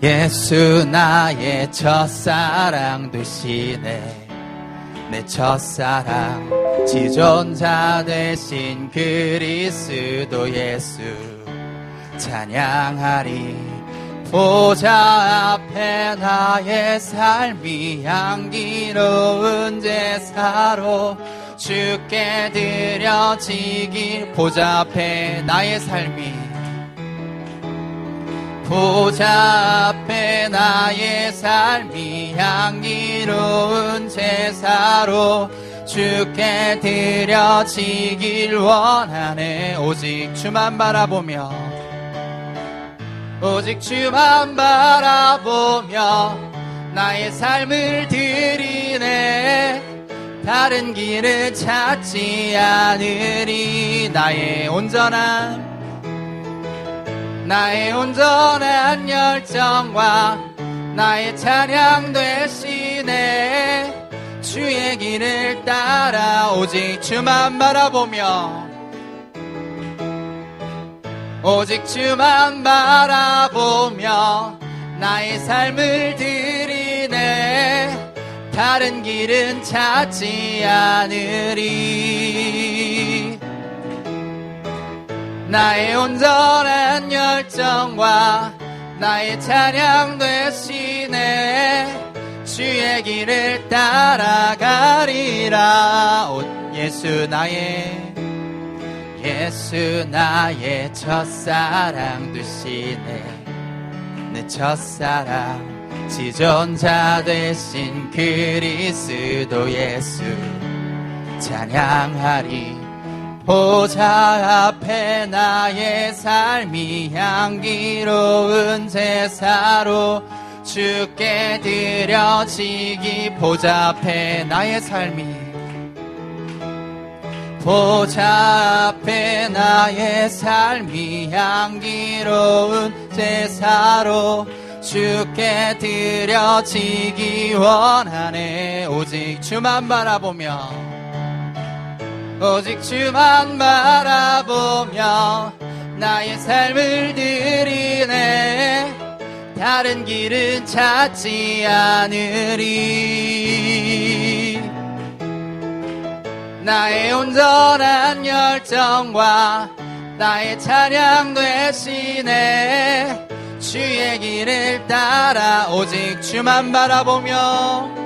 예수 나의 첫사랑 되시네. 내 첫사랑 지존자 되신 그리스도 예수 찬양하리. 보좌 앞에 나의 삶이 향기로운 제사로 주께 드려지길. 보좌 앞에 나의 삶이, 보좌 앞에 나의 삶이 향기로운 제사로 주께 드려지길 원하네. 오직 주만 바라보며, 오직 주만 바라보며 나의 삶을 드리네. 다른 길을 찾지 않으리. 나의 온전한 열정과 나의 찬양 되시네. 주의 길을 따라 오직 주만 바라보며, 오직 주만 바라보며 나의 삶을 드리네. 다른 길은 찾지 않으리. 나의 온전한 열정과 나의 찬양 되시네. 주의 길을 따라가리라. 예수 나의 첫사랑 되시네. 내 첫사랑 지존자 되신 그리스도 예수 찬양하리. 보좌 앞에 나의 삶이 향기로운 제사로 주께 드려지기. 보좌 앞에 나의 삶이, 보좌 앞에 나의 삶이 향기로운 제사로 주께 드려지기 원하네. 오직 주만 바라보며, 오직 주만 바라보며 나의 삶을 드리네. 다른 길은 찾지 않으리. 나의 온전한 열정과 나의 찬양 되시네. 주의 길을 따라 오직 주만 바라보며,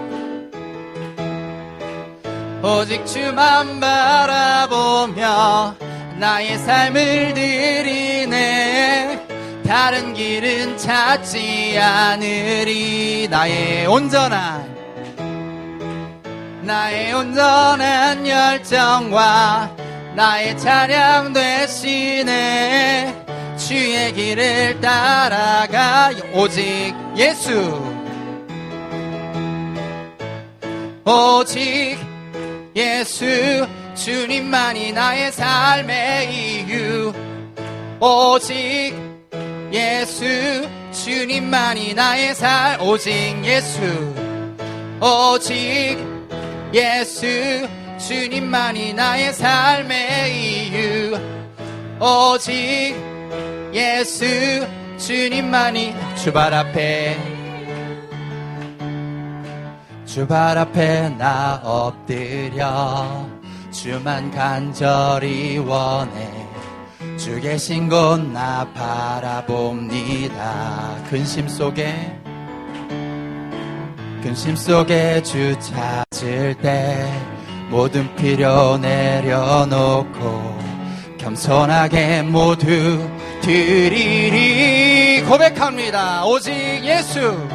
오직 주만 바라보며 나의 삶을 드리네. 다른 길은 찾지 않으리. 나의 온전한 열정과 나의 찬양 되시네. 주의 길을 따라가 오직 예수 주님만이 나의 삶의 이유. 오직 예수 주님만이 나의 삶. 오직 예수 주님만이 나의 삶의 이유. 오직 예수 주님만이. 주 발 앞에 나 엎드려 주만 간절히 원해. 주 계신 곳 나 바라봅니다. 근심 속에 주 찾을 때 모든 필요 내려놓고 겸손하게 모두 드리리. 고백합니다. 오직 예수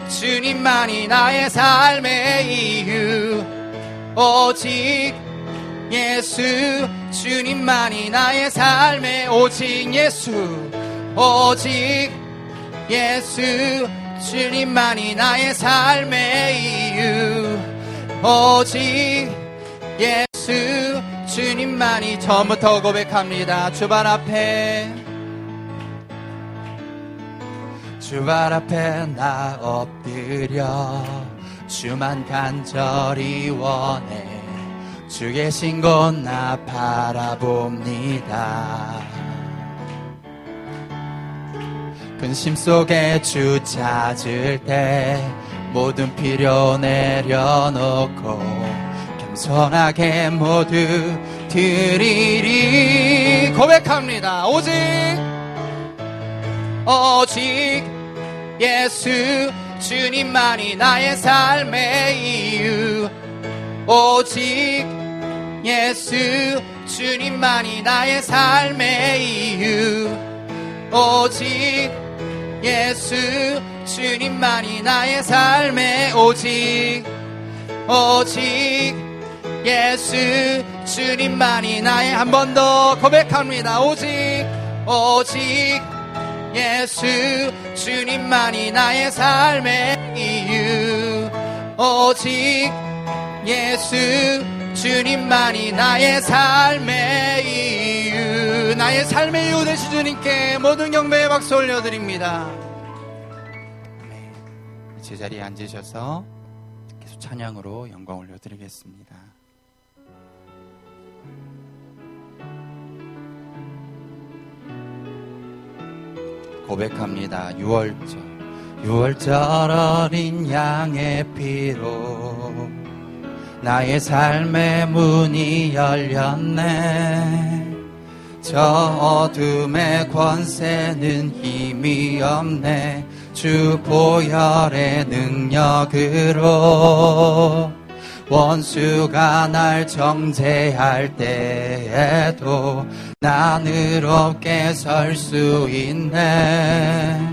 주님만이 나의 삶의 이유. 오직 예수 주님만이 나의 삶의. 오직 예수 주님만이 나의 삶의 이유. 오직 예수 주님만이. 처음부터 고백합니다. 주 발 앞에 나 엎드려 주만 간절히 원해. 주 계신 곳 나 바라봅니다. 근심 속에 주 찾을 때 모든 필요 내려놓고 겸손하게 모두 드리리 고백합니다. 오직 예수 주님만이 나의 삶의 이유. 오직 예수 주님만이 나의 삶의 이유. 오직 예수 주님만이 나의 삶의 오직 예수 주님만이 나의 한 번 더 고백합니다. 오직 예수 주님만이 나의 삶의 이유. 오직 예수 주님만이 나의 삶의 이유. 나의 삶의 이유 되신 주님께 모든 경배의 박수 올려드립니다. 제자리에 앉으셔서 계속 찬양으로 영광 올려드리겠습니다. 고백합니다. 6월절 어린 양의 피로 나의 삶의 문이 열렸네. 저 어둠의 권세는 힘이 없네. 주 보혈의 능력으로 원수가 날 정죄할 때에도 난 의롭게 설 수 있네.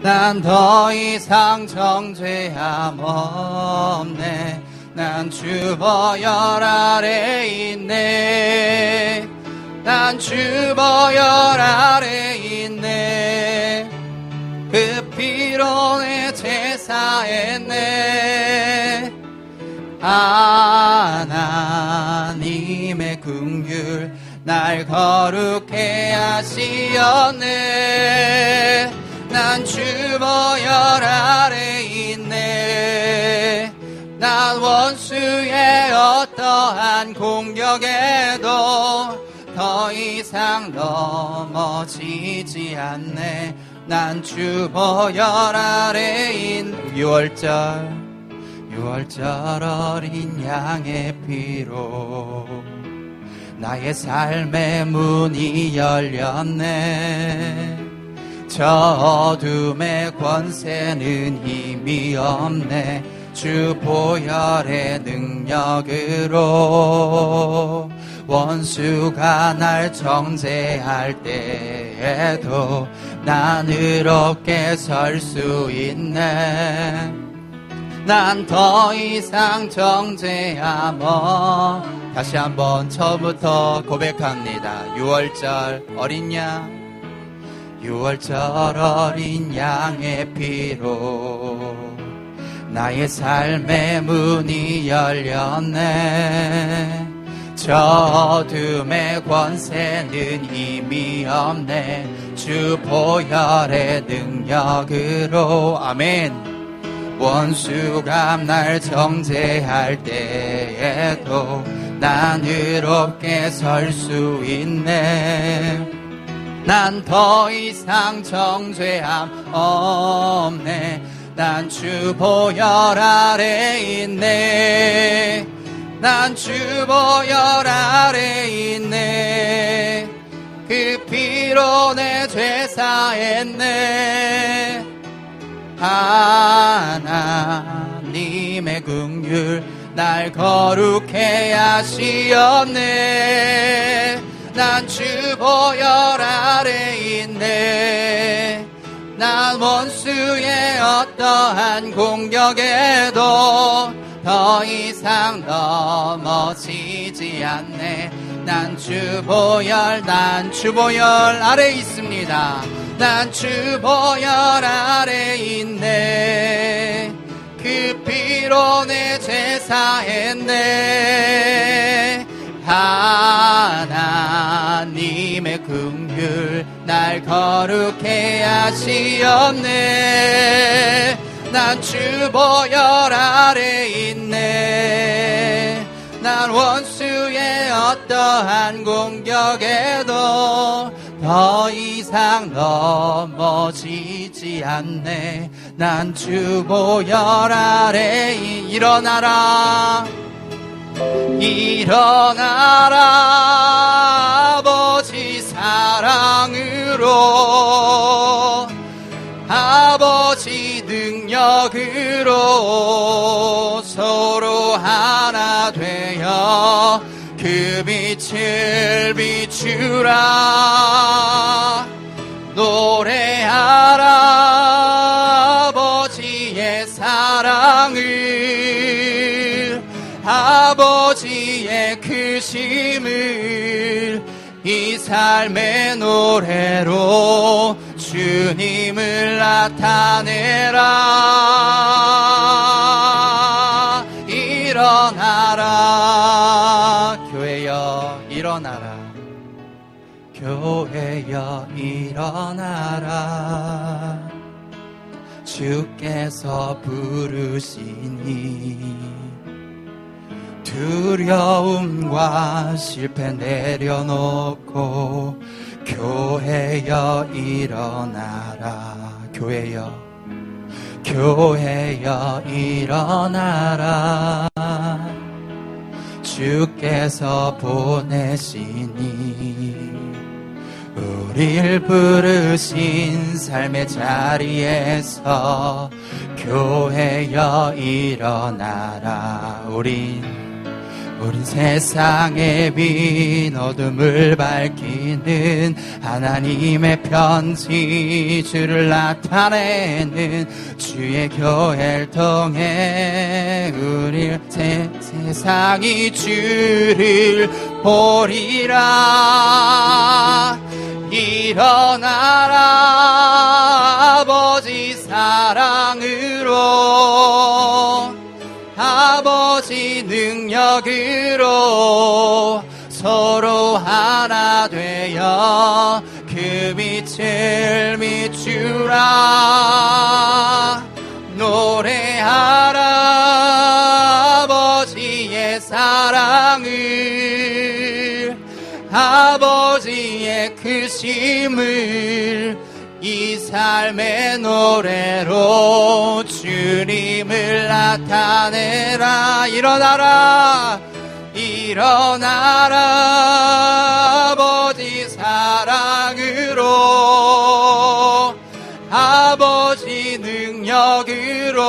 난 더 이상 정죄함 없네. 난 주 보혈 아래 있네. 난 주 보혈 아래 있네. 그 피로 내 제사했네. 하나님의 긍휼 날 거룩해 하시었네. 난 주 보혈 아래 있네. 난 원수의 어떠한 공격에도 더 이상 넘어지지 않네. 난 주 보혈 아래 있네. 6월절 어린 양의 피로 나의 삶의 문이 열렸네. 저 어둠의 권세는 힘이 없네. 주 보혈의 능력으로 원수가 날 정죄할 때에도 난 의롭게 설 수 있네. 난 더 이상 정죄함 없네. 다시 한번 처음부터 고백합니다. 6월절 어린 양, 6월절 어린 양의 피로 나의 삶의 문이 열렸네. 저 어둠의 권세는 힘이 없네. 주 보혈의 능력으로 아멘. 원수가 날 정죄할 때에도 난 의롭게 설 수 있네. 난 더 이상 정죄함 없네. 난 주 보혈 아래 있네. 난 주 보혈 아래 있네. 그 피로 내 죄 사했네. 하나님의 긍휼 날 거룩해 하시었네. 난 주 보혈 아래 있네. 난 원수의 어떠한 공격에도 더 이상 넘어지지 않네. 난 주 보혈 아래 있습니다. 난 주 보혈 아래 있네. 그 피로 내 죄 사했네. 하나님의 긍휼 날 거룩해 하시었네. 난 주 보혈 아래 있네. 난 원수 어떠한 공격에도 더 이상 넘어지지 않네. 난 주 보혈 아래 일어나라 일어나라. 아버지 사랑으로 아버지 능력으로 서로 하나 되어 그 빛을 비추라. 노래하라 아버지의 사랑을 아버지의 크심을 이 삶의 노래로 주님을 나타내라. 일어나라 교회여 일어나라. 교회여 일어나라. 주께서 부르시니 두려움과 실패 내려놓고 교회여 일어나라. 교회여 교회여 일어나라. 주께서 보내시니 우릴 부르신 삶의 자리에서 교회여 일어나라. 우린 세상의 빛 어둠을 밝히는 하나님의 편지 주를 나타내는 주의 교회를 통해 우리 세상이 주를 보리라. 일어나라 아버지 사랑으로 아버지 능력으로 서로 하나 되어 그 빛을 비추라. 노래하라 아버지의 사랑을 아버지의 크심을 이 삶의 노래로 주님을 나타내라. 일어나라 일어나라 아버지 사랑으로 아버지 능력으로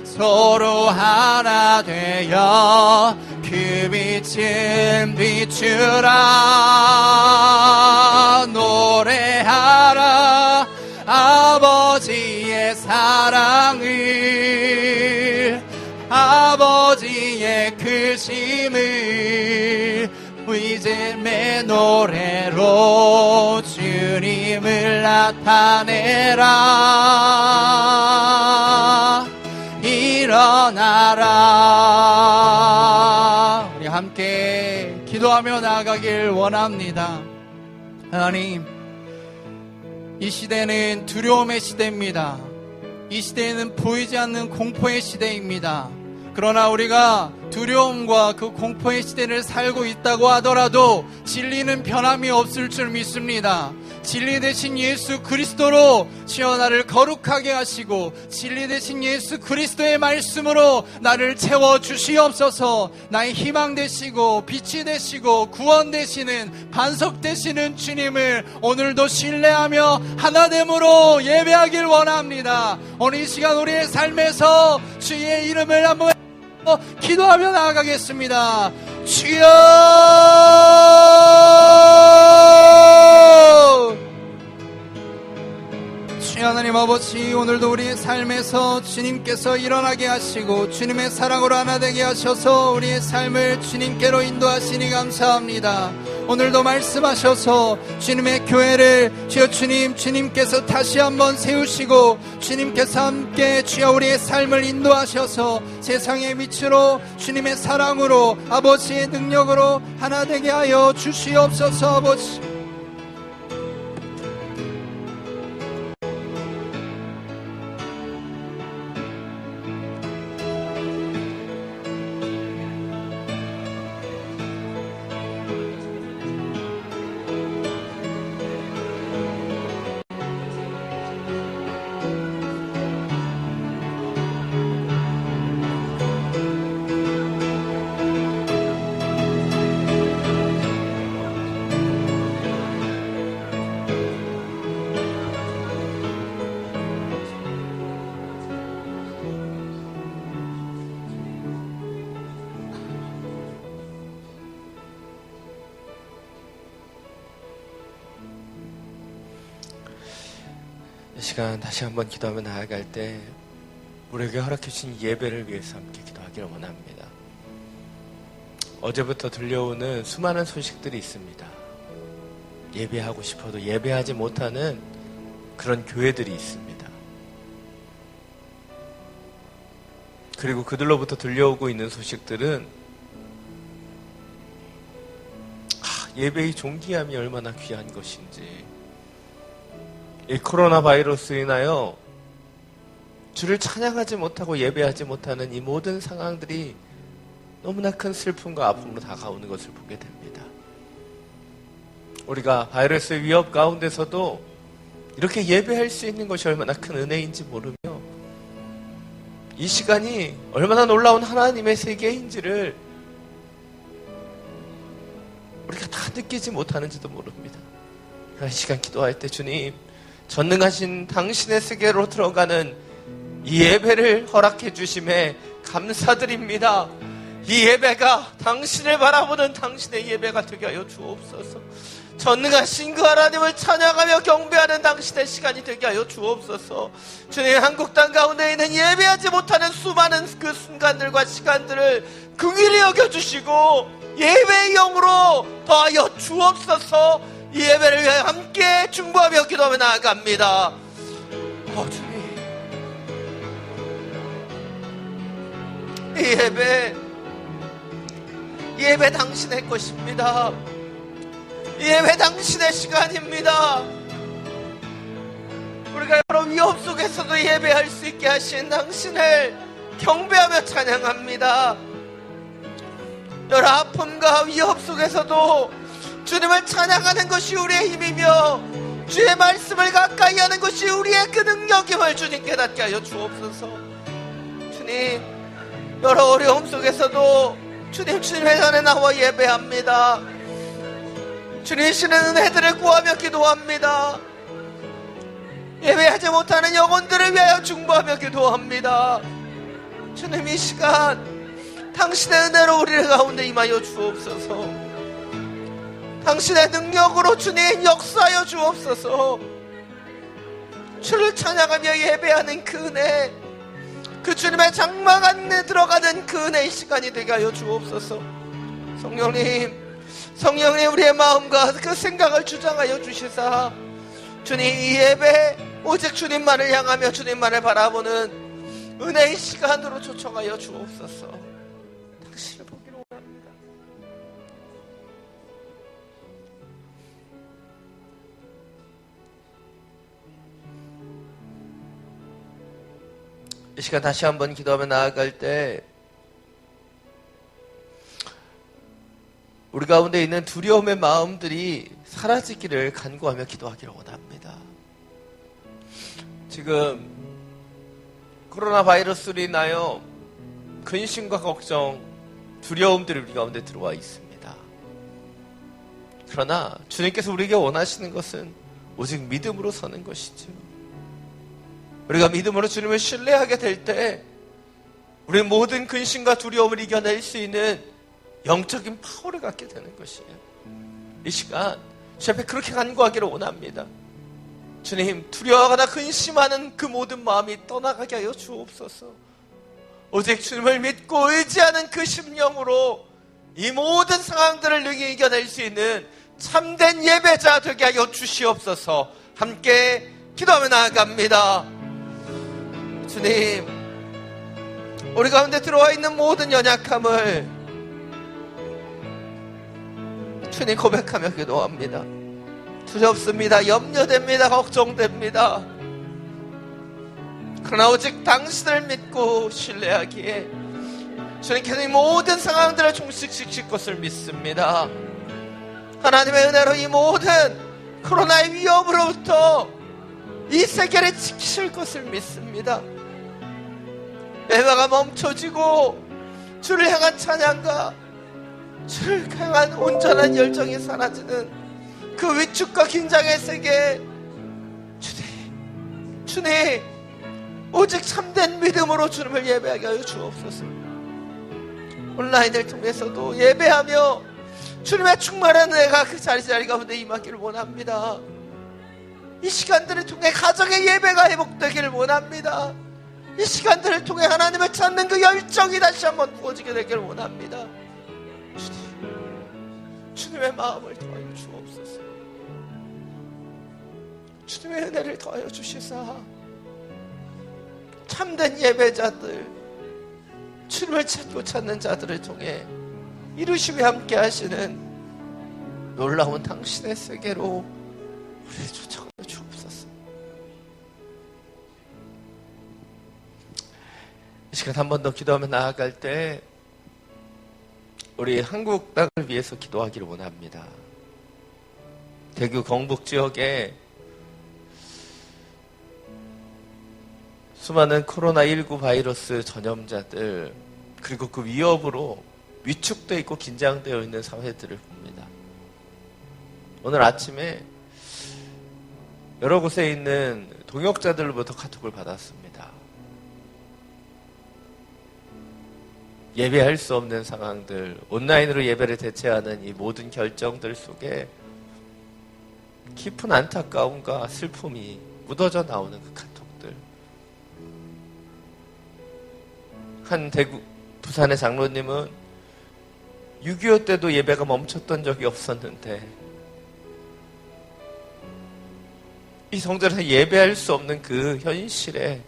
서로 하나 되어 그 빛을 비추라. 노래하라 아버지의 사랑을 아버지의 크심을 위즘의 노래로 주님을 나타내라. 일어나라. 우리 함께 기도하며 나아가길 원합니다. 하나님, 이 시대는 두려움의 시대입니다. 이 시대에는 보이지 않는 공포의 시대입니다. 그러나 우리가 두려움과 그 공포의 시대를 살고 있다고 하더라도 진리는 변함이 없을 줄 믿습니다. 진리 되신 예수 그리스도로 주여 나를 거룩하게 하시고 진리 되신 예수 그리스도의 말씀으로 나를 채워주시옵소서. 나의 희망 되시고 빛이 되시고 구원 되시는 반석 되시는 주님을 오늘도 신뢰하며 하나됨으로 예배하길 원합니다. 오늘 이 시간 우리의 삶에서 주의 이름을 한번 기도하며 나아가겠습니다. 주여 하나님 아버지, 오늘도 우리의 삶에서 주님께서 일어나게 하시고 주님의 사랑으로 하나 되게 하셔서 우리의 삶을 주님께로 인도하시니 감사합니다. 오늘도 말씀하셔서 주님의 교회를 주여 주님께서 다시 한번 세우시고 주님께서 함께 주여 우리의 삶을 인도하셔서 세상의 빛으로 주님의 사랑으로 아버지의 능력으로 하나 되게 하여 주시옵소서. 아버지, 시간 다시 한번 기도하며 나아갈 때 우리에게 허락해 주신 예배를 위해서 함께 기도하기를 원합니다. 어제부터 들려오는 수많은 소식들이 있습니다. 예배하고 싶어도 예배하지 못하는 그런 교회들이 있습니다. 그리고 그들로부터 들려오고 있는 소식들은 예배의 존귀함이 얼마나 귀한 것인지, 이 코로나 바이러스 인하여 주를 찬양하지 못하고 예배하지 못하는 이 모든 상황들이 너무나 큰 슬픔과 아픔으로 다가오는 것을 보게 됩니다. 우리가 바이러스의 위협 가운데서도 이렇게 예배할 수 있는 것이 얼마나 큰 은혜인지 모르며 이 시간이 얼마나 놀라운 하나님의 세계인지를 우리가 다 느끼지 못하는지도 모릅니다. 이 시간 기도할 때 주님, 전능하신 당신의 세계로 들어가는 이 예배를 허락해 주심에 감사드립니다. 이 예배가 당신을 바라보는 당신의 예배가 되게 하여 주옵소서. 전능하신 그 하나님을 찬양하며 경배하는 당신의 시간이 되게 하여 주옵소서. 주님, 한국 땅 가운데 있는 예배하지 못하는 수많은 그 순간들과 시간들을 긍휼히 여겨주시고 예배의 영으로 더하여 주옵소서. 이 예배를 위해 함께 중보하며 기도하며 나아갑니다. 주님, 이 예배 당신의 것입니다. 이 예배 당신의 시간입니다. 우리가 여러 위협 속에서도 예배할 수 있게 하신 당신을 경배하며 찬양합니다. 여러 아픔과 위협 속에서도 주님을 찬양하는 것이 우리의 힘이며 주의 말씀을 가까이 하는 것이 우리의 그 능력임을 주님 깨닫게 하여 주옵소서. 주님, 여러 어려움 속에서도 주님의 전에 나와 예배합니다. 주님 주시는 은혜들을 구하며 기도합니다. 예배하지 못하는 영혼들을 위하여 중보하며 기도합니다. 주님, 이 시간 당신의 은혜로 우리 가운데 임하여 주옵소서. 당신의 능력으로 주님 역사하여 주옵소서. 주를 찬양하며 예배하는 그 은혜, 그 주님의 장막 안에 들어가는 그 은혜의 시간이 되게 하여 주옵소서. 성령님 우리의 마음과 그 생각을 주장하여 주시사 주님, 이 예배 오직 주님만을 향하며 주님만을 바라보는 은혜의 시간으로 초청하여 주옵소서. 당신을 보기로 원합니다. 이 시간 다시 한번 기도하며 나아갈 때 우리 가운데 있는 두려움의 마음들이 사라지기를 간구하며 기도하기를 원합니다. 지금 코로나 바이러스로 인하여 근심과 걱정, 두려움들이 우리 가운데 들어와 있습니다. 그러나 주님께서 우리에게 원하시는 것은 오직 믿음으로 서는 것이죠. 우리가 믿음으로 주님을 신뢰하게 될 때 우리 모든 근심과 두려움을 이겨낼 수 있는 영적인 파워를 갖게 되는 것이에요. 이 시간 주 앞에 그렇게 간구하기를 원합니다. 주님, 두려워하거나 근심하는 그 모든 마음이 떠나가게 하여 주옵소서. 오직 주님을 믿고 의지하는 그 심령으로 이 모든 상황들을 능히 이겨낼 수 있는 참된 예배자 되게 하여 주시옵소서. 함께 기도하며 나아갑니다. 주님, 우리 가운데 들어와 있는 모든 연약함을 주님 고백하며 기도합니다. 두렵습니다. 염려됩니다. 걱정됩니다. 그러나 오직 당신을 믿고 신뢰하기에 주님께서 이 모든 상황들을 종식시킬 것을 믿습니다. 하나님의 은혜로 이 모든 코로나의 위협으로부터 이 세계를 지키실 것을 믿습니다. 예배가 멈춰지고 주를 향한 찬양과 주를 향한 온전한 열정이 사라지는 그 위축과 긴장의 세계, 주님 오직 참된 믿음으로 주님을 예배하게 하여 주옵소서. 온라인을 통해서도 예배하며 주님의 충만한 은혜가 그 자리 가운데 임하기를 원합니다. 이 시간들을 통해 가정의 예배가 회복되기를 원합니다. 이 시간들을 통해 하나님을 찾는 그 열정이 다시 한번 부어지게 되기를 원합니다. 주님의 마음을 더하여 주옵소서. 주님의 은혜를 더하여 주시사 참된 예배자들, 주님을 찾고 찾는 자들을 통해 이루심에 함께 하시는 놀라운 당신의 세계로 우리를 쫓아가여 주옵소서. 이 시간 한 번 더 기도하며 나아갈 때 우리 한국 땅을 위해서 기도하기를 원합니다. 대구 경북 지역에 수많은 코로나19 바이러스 전염자들, 그리고 그 위협으로 위축되어 있고 긴장되어 있는 사회들을 봅니다. 오늘 아침에 여러 곳에 있는 동역자들로부터 카톡을 받았습니다. 예배할 수 없는 상황들, 온라인으로 예배를 대체하는 이 모든 결정들 속에 깊은 안타까움과 슬픔이 묻어져 나오는 그 카톡들. 한 부산의 장로님은 6.25 때도 예배가 멈췄던 적이 없었는데 이 성전에서 예배할 수 없는 그 현실에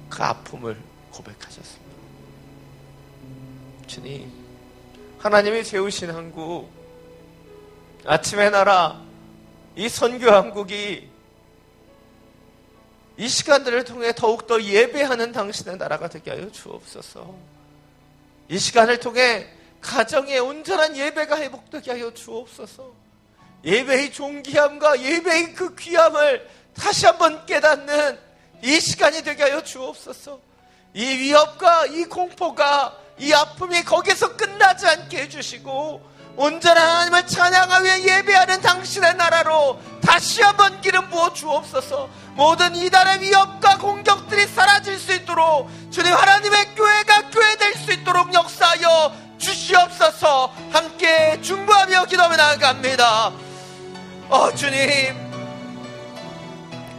그 아픔을 고백하셨습니다. 주님, 하나님이 세우신 한국, 아침의 나라, 이 선교 한국이 이 시간들을 통해 더욱더 예배하는 당신의 나라가 되게 하여 주옵소서. 이 시간을 통해 가정의 온전한 예배가 회복되게 하여 주옵소서. 예배의 존귀함과 예배의 그 귀함을 다시 한번 깨닫는 이 시간이 되게 하여 주옵소서. 이 위협과 이 공포가, 이 아픔이 거기서 끝나지 않게 해주시고 온전한 하나님을 찬양하며 예배하는 당신의 나라로 다시 한번 기름 부어 주옵소서. 모든 이단의 위협과 공격들이 사라질 수 있도록 주님, 하나님의 교회가 교회 될 수 있도록 역사하여 주시옵소서. 함께 중보하며 기도하며 나아갑니다.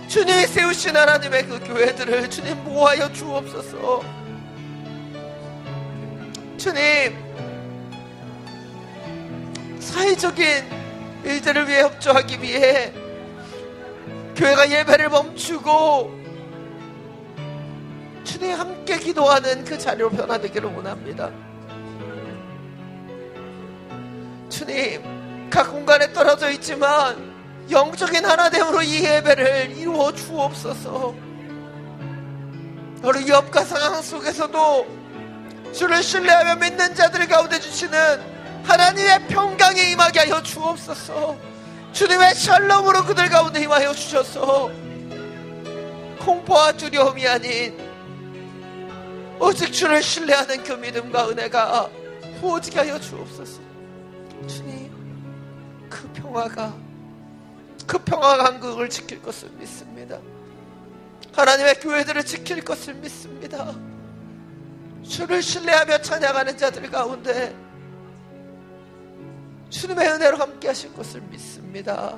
주님이 세우신 하나님의 그 교회들을 주님 모아여 주옵소서. 주님, 사회적인 일들을 위해 협조하기 위해 교회가 예배를 멈추고 주님 함께 기도하는 그 자리로 변화되기를 원합니다. 주님, 각 공간에 떨어져 있지만 영적인 하나됨으로 이 예배를 이루어 주옵소서. 우리 위협과 상황 속에서도 주를 신뢰하며 믿는 자들 가운데 주시는 하나님의 평강이 임하게 하여 주옵소서. 주님의 샬롬으로 그들 가운데 임하여 주셔서 공포와 두려움이 아닌 오직 주를 신뢰하는 그 믿음과 은혜가 부어지게 하여 주옵소서. 주님, 그 평화가 한국을 지킬 것을 믿습니다. 하나님의 교회들을 지킬 것을 믿습니다. 주를 신뢰하며 찬양하는 자들 가운데 주님의 은혜로 함께 하실 것을 믿습니다.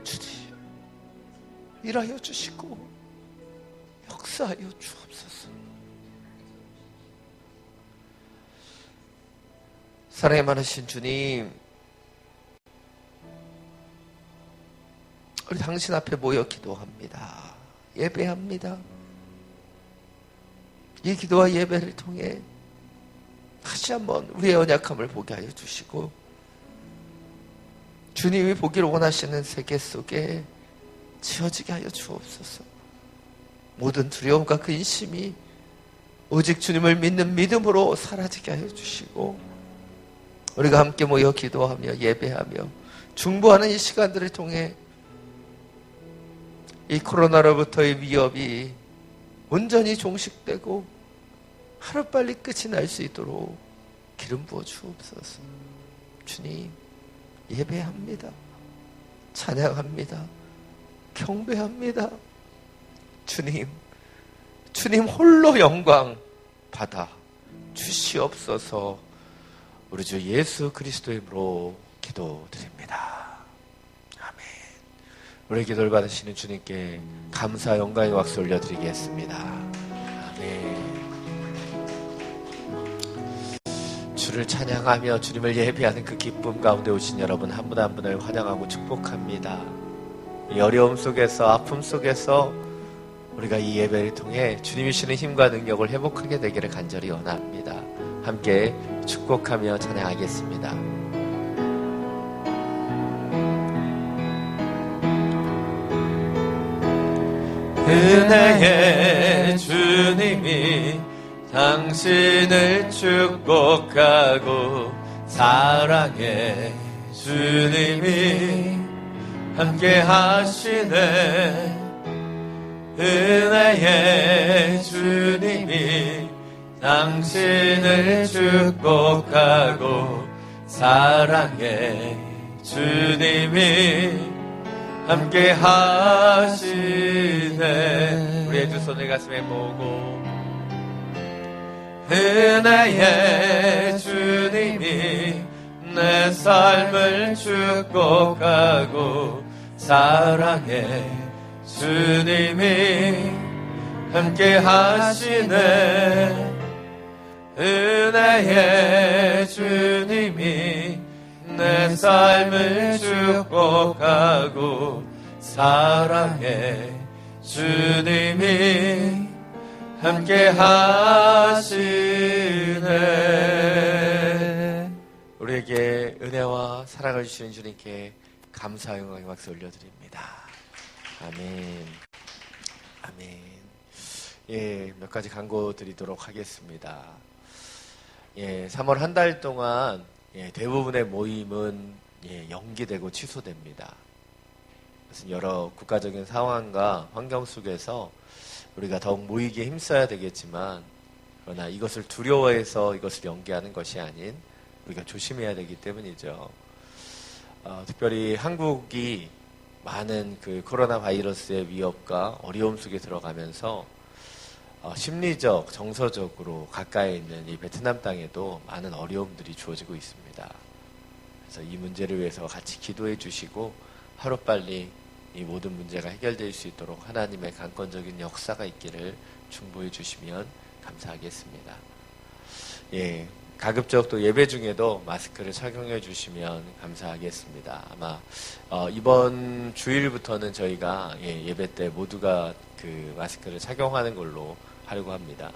주님, 일하여 주시고 역사하여 주옵소서. 사랑이 많으신 주님, 우리 당신 앞에 모여 기도합니다. 예배합니다. 이 기도와 예배를 통해 다시 한번 우리의 연약함을 보게 하여 주시고 주님이 보기를 원하시는 세계 속에 지어지게 하여 주옵소서. 모든 두려움과 근심이 오직 주님을 믿는 믿음으로 사라지게 하여 주시고 우리가 함께 모여 기도하며 예배하며 중보하는 이 시간들을 통해 이 코로나로부터의 위협이 온전히 종식되고 하루빨리 끝이 날 수 있도록 기름 부어 주옵소서. 주님, 예배합니다. 찬양합니다. 경배합니다. 주님 홀로 영광 받아 주시옵소서. 우리 주 예수 그리스도의 이름으로 기도드립니다. 아멘. 우리 기도를 받으시는 주님께 감사 영광의 박수 올려드리겠습니다. 아멘. 주를 찬양하며 주님을 예배하는 그 기쁨 가운데 오신 여러분 한 분 한 분을 환영하고 축복합니다. 이 어려움 속에서, 아픔 속에서 우리가 이 예배를 통해 주님이 주시는 힘과 능력을 회복하게 되기를 간절히 원합니다. 함께 축복하며 찬양하겠습니다. 은혜의 주님이 당신을 축복하고 사랑의 주님이 함께 하시네. 은혜의 주님이 당신을 축복하고 사랑의 주님이 함께 하시네. 우리의 두 손을 가슴에 모으고 은혜의 주님이 내 삶을 축복하고 사랑의 주님이 함께 하시네. 은혜의 주님이 내 삶을 축복하고 사랑의 주님이 함께 하시네. 우리에게 은혜와 사랑을 주시는 주님께 감사 영광의 박수 올려드립니다. 아멘. 아멘. 예, 몇 가지 광고 드리도록 하겠습니다. 예, 3월 한 달 동안 대부분의 모임은 연기되고 취소됩니다. 그래서 여러 국가적인 상황과 환경 속에서 우리가 더욱 모이기에 힘써야 되겠지만, 그러나 이것을 두려워해서 이것을 연기하는 것이 아닌 우리가 조심해야 되기 때문이죠. 특별히 한국이 많은 그 코로나 바이러스의 위협과 어려움 속에 들어가면서 심리적, 정서적으로 가까이 있는 이 베트남 땅에도 많은 어려움들이 주어지고 있습니다. 그래서 이 문제를 위해서 같이 기도해 주시고 하루빨리 이 모든 문제가 해결될 수 있도록 하나님의 강권적인 역사가 있기를 충고해 주시면 감사하겠습니다. 예, 가급적 또 예배 중에도 마스크를 착용해 주시면 감사하겠습니다. 아마 이번 주일부터는 저희가 예배 때 모두가 그 마스크를 착용하는 걸로 하려고 합니다.